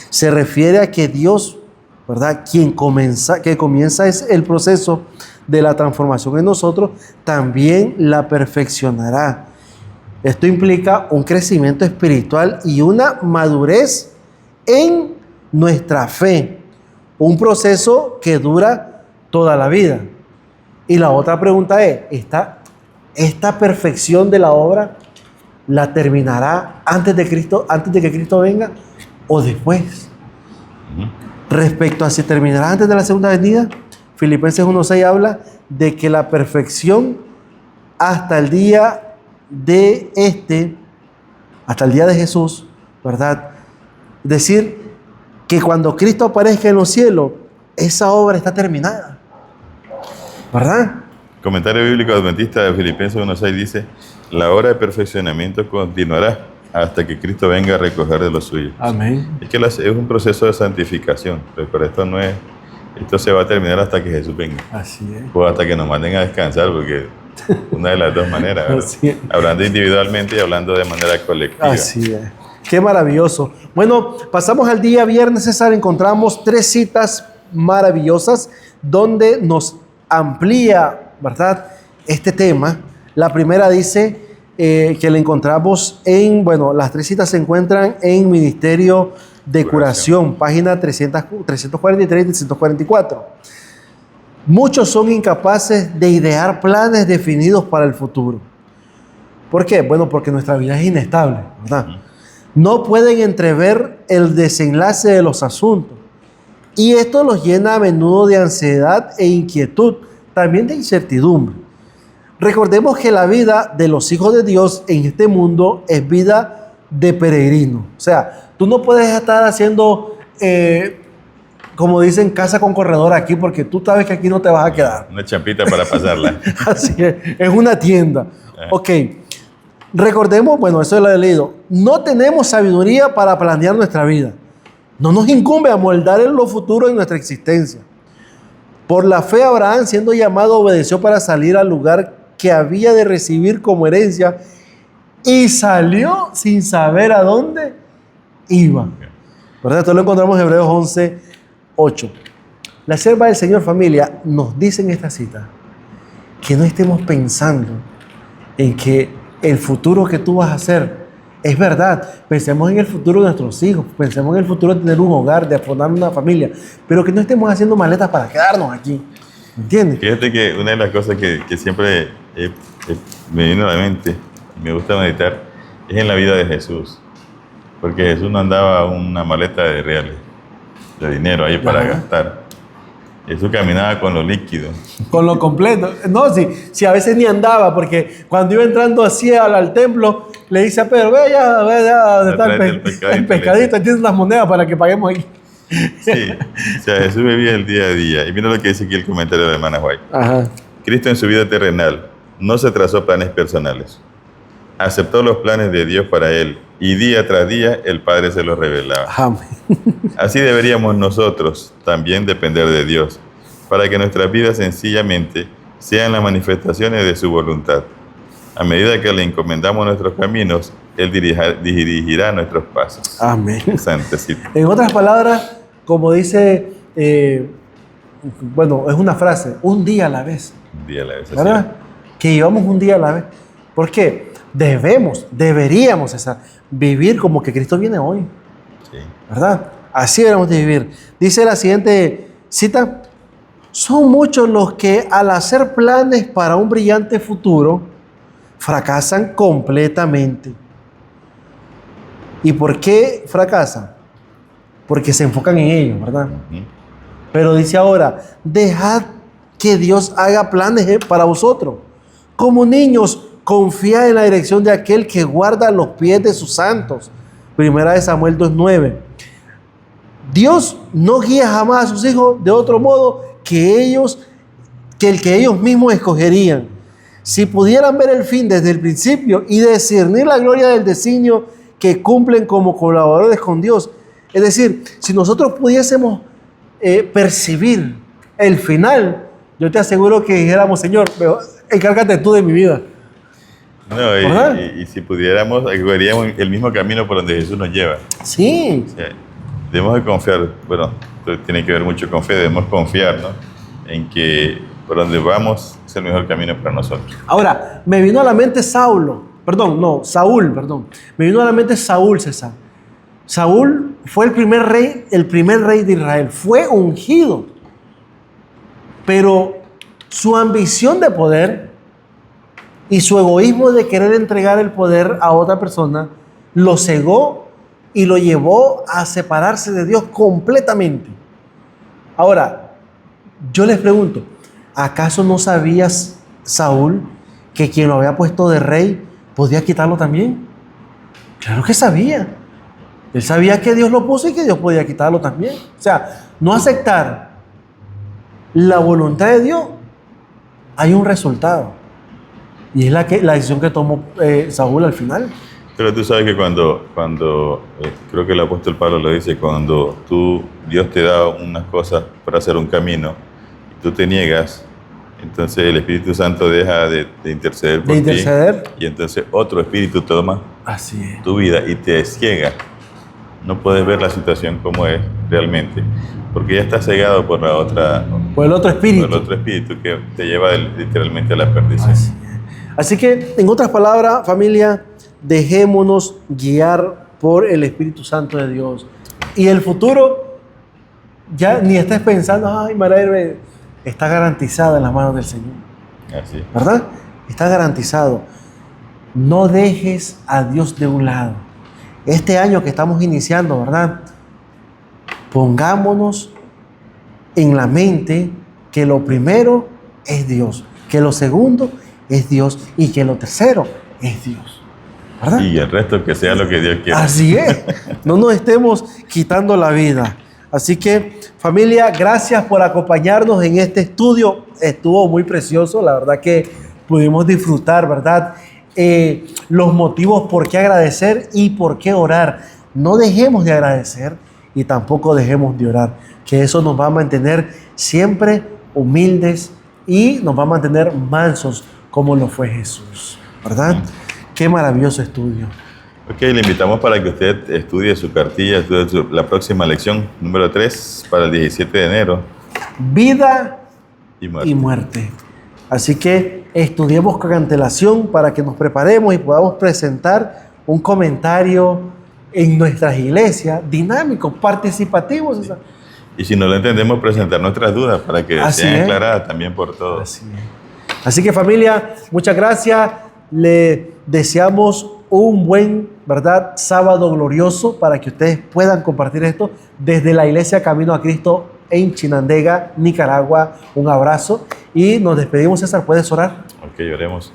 Se refiere a que Dios, ¿verdad?, que comienza es el proceso de la transformación en nosotros, también la perfeccionará. Esto implica un crecimiento espiritual y una madurez en nuestra fe. Un proceso que dura toda la vida. Y la otra pregunta es, ¿esta perfección de la obra la terminará antes de que Cristo venga o después? Respecto a si terminará antes de la segunda venida, Filipenses 1:6 habla de que la perfección hasta el día de Jesús, ¿verdad? Decir que cuando Cristo aparezca en los cielos, esa obra está terminada. ¿verdad? Comentario bíblico adventista de Filipenses 1:6 dice: la obra de perfeccionamiento continuará hasta que Cristo venga a recoger de lo suyo. Amén. Es que es un proceso de santificación, pero esto se va a terminar hasta que Jesús venga. Así es. O hasta que nos manden a descansar, porque una de las dos maneras, ¿verdad? Así es. Hablando individualmente y hablando de manera colectiva. Así es. Qué maravilloso. Bueno, pasamos al día viernes, César. Encontramos 3 citas maravillosas donde nos amplía, ¿verdad?, este tema. La primera dice que la encontramos las 3 citas se encuentran en Ministerio de Curación, página 343 y 344. Muchos son incapaces de idear planes definidos para el futuro. ¿Por qué? Bueno, porque nuestra vida es inestable, ¿verdad? No pueden entrever el desenlace de los asuntos. Y esto los llena a menudo de ansiedad e inquietud, también de incertidumbre. Recordemos que la vida de los hijos de Dios en este mundo es vida de peregrino. O sea, tú no puedes estar haciendo, como dicen, casa con corredor aquí, porque tú sabes que aquí no te vas a quedar. Una champita para pasarla. Así es una tienda. Ok, recordemos, bueno, eso lo he leído, no tenemos sabiduría para planear nuestra vida. No nos incumbe amoldar en lo futuro en nuestra existencia. Por la fe, Abraham, siendo llamado, obedeció para salir al lugar que había de recibir como herencia y salió sin saber a dónde iba. ¿Verdad? Esto lo encontramos en Hebreos 11:8. La sierva del Señor, familia, nos dice en esta cita que no estemos pensando en que el futuro que tú vas a hacer es verdad. Pensemos en el futuro de nuestros hijos, pensemos en el futuro de tener un hogar, de formar una familia, pero que no estemos haciendo maletas para quedarnos aquí. ¿Entiendes? Fíjate que una de las cosas que siempre me viene a la mente, me gusta meditar, es en la vida de Jesús. Porque Jesús no andaba una maleta de reales, de dinero ahí para gastar. Jesús caminaba con lo líquido. Con lo completo. No, si a veces ni andaba, porque cuando iba entrando así al templo, le dice a Pedro, ve ya donde está el pescadito, tienes las monedas para que paguemos aquí. Sí, o sea, Jesús vivía el día a día. Y mira lo que dice aquí el comentario de la hermana White. Ajá. Cristo en su vida terrenal no se trazó planes personales. Aceptó los planes de Dios para él y día tras día el Padre se los revelaba. Amén. Así deberíamos nosotros también depender de Dios para que nuestras vidas sencillamente sean las manifestaciones de su voluntad. A medida que le encomendamos nuestros caminos, Él dirigirá nuestros pasos. Amén. Santecito. En otras palabras, como dice, es una frase, un día a la vez. Un día a la vez. ¿Verdad? Que llevamos un día a la vez. ¿Por qué? Deberíamos vivir como que Cristo viene hoy. Sí. ¿Verdad? Así deberíamos de vivir. Dice la siguiente cita: son muchos los que al hacer planes para un brillante futuro fracasan completamente. ¿Y por qué fracasan? Porque se enfocan en ellos, ¿verdad? Pero dice ahora, dejad que Dios haga planes para vosotros. Como niños, confiad en la dirección de aquel que guarda los pies de sus santos. Primera de Samuel 2:9. Dios no guía jamás a sus hijos de otro modo que el que ellos mismos escogerían. Si pudieran ver el fin desde el principio y discernir la gloria del designio que cumplen como colaboradores con Dios, es decir, si nosotros pudiésemos percibir el final, yo te aseguro que dijéramos, Señor, encárgate tú de mi vida. No, y si pudiéramos, veríamos el mismo camino por donde Jesús nos lleva. Sí. O sea, debemos de confiar, bueno, esto tiene que ver mucho con fe, debemos confiar, ¿no?, en que por donde vamos es el mejor camino para nosotros. Ahora, me vino a la mente Saúl. Me vino a la mente Saúl, César. Saúl fue el primer rey de Israel. Fue ungido. Pero su ambición de poder y su egoísmo de querer entregar el poder a otra persona lo cegó y lo llevó a separarse de Dios completamente. Ahora, yo les pregunto, ¿acaso no sabías, Saúl, que quien lo había puesto de rey podía quitarlo también? Claro que sabía. Él sabía que Dios lo puso y que Dios podía quitarlo también. O sea, no aceptar la voluntad de Dios hay un resultado. Y es la decisión que tomó Saúl al final. Pero tú sabes que cuando creo que el apóstol Pablo lo dice, cuando Dios te da unas cosas para hacer un camino, y tú te niegas, entonces el Espíritu Santo deja de interceder por ti, y entonces otro espíritu toma Así es. tu vida y te ciega. No puedes ver la situación como es realmente, porque ya estás cegado por el otro espíritu que te lleva literalmente a la perdición. Así que, en otras palabras, familia, dejémonos guiar por el Espíritu Santo de Dios. Y el futuro, ya ni estés pensando, ay, María Herbe, está garantizado en las manos del Señor. Así es. ¿Verdad? Está garantizado. No dejes a Dios de un lado. Este año que estamos iniciando, ¿verdad? Pongámonos en la mente que lo primero es Dios, que lo segundo es Dios y que lo tercero es Dios. ¿Verdad? Y el resto que sea lo que Dios quiera. Así es. No nos estemos quitando la vida. Así que, familia, gracias por acompañarnos en este estudio. Estuvo muy precioso. La verdad que pudimos disfrutar, ¿verdad? Los motivos por qué agradecer y por qué orar. No dejemos de agradecer y tampoco dejemos de orar. Que eso nos va a mantener siempre humildes y nos va a mantener mansos como lo fue Jesús. ¿Verdad? Qué maravilloso estudio. Ok, le invitamos para que usted estudie su cartilla, la próxima lección, número 3, para el 17 de enero. Vida y muerte. Así que estudiemos con antelación para que nos preparemos y podamos presentar un comentario en nuestras iglesias, dinámico, participativo. Sí. Y si no lo entendemos, presentar nuestras dudas para que sean aclaradas también por todos. Así que, familia, muchas gracias. Le deseamos un buen, ¿verdad?, sábado glorioso para que ustedes puedan compartir esto desde la Iglesia Camino a Cristo en Chinandega, Nicaragua. Un abrazo y nos despedimos. César, ¿puedes orar? Ok, oremos.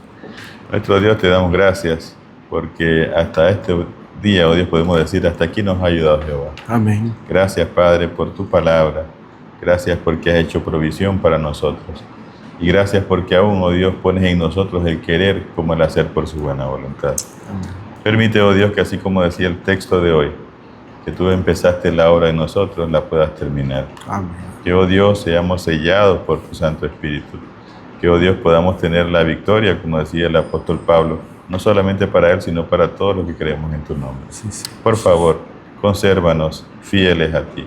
Nuestro Dios, te damos gracias porque hasta este día, oh Dios, podemos decir, hasta aquí nos ha ayudado Jehová. Amén. Gracias, Padre, por tu palabra. Gracias porque has hecho provisión para nosotros. Y gracias porque aún, oh Dios, pones en nosotros el querer como el hacer por su buena voluntad. Amén. Permite, oh Dios, que así como decía el texto de hoy, que tú empezaste la obra en nosotros, la puedas terminar. Amén. Que, oh Dios, seamos sellados por tu Santo Espíritu. Que, oh Dios, podamos tener la victoria, como decía el apóstol Pablo, no solamente para él, sino para todos los que creemos en tu nombre. Sí. Por favor, consérvanos fieles a ti.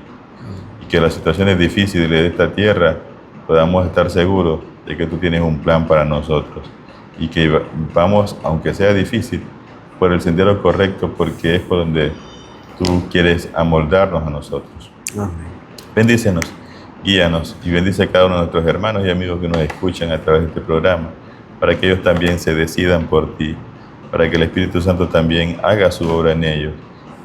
Y que las situaciones difíciles de esta tierra podamos estar seguros de que tú tienes un plan para nosotros. Y que vamos, aunque sea difícil, por el sendero correcto, porque es por donde tú quieres amoldarnos a nosotros. Amén. Bendícenos, guíanos y bendice a cada uno de nuestros hermanos y amigos que nos escuchan a través de este programa, para que ellos también se decidan por ti, para que el Espíritu Santo también haga su obra en ellos,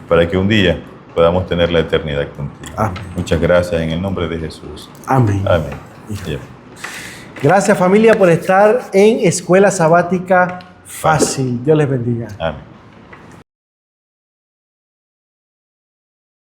para que un día podamos tener la eternidad contigo. Amén. Muchas gracias en el nombre de Jesús. Amén. Amén. Gracias, familia, por estar en Escuela Sabática Fácil. Dios les bendiga. Amén.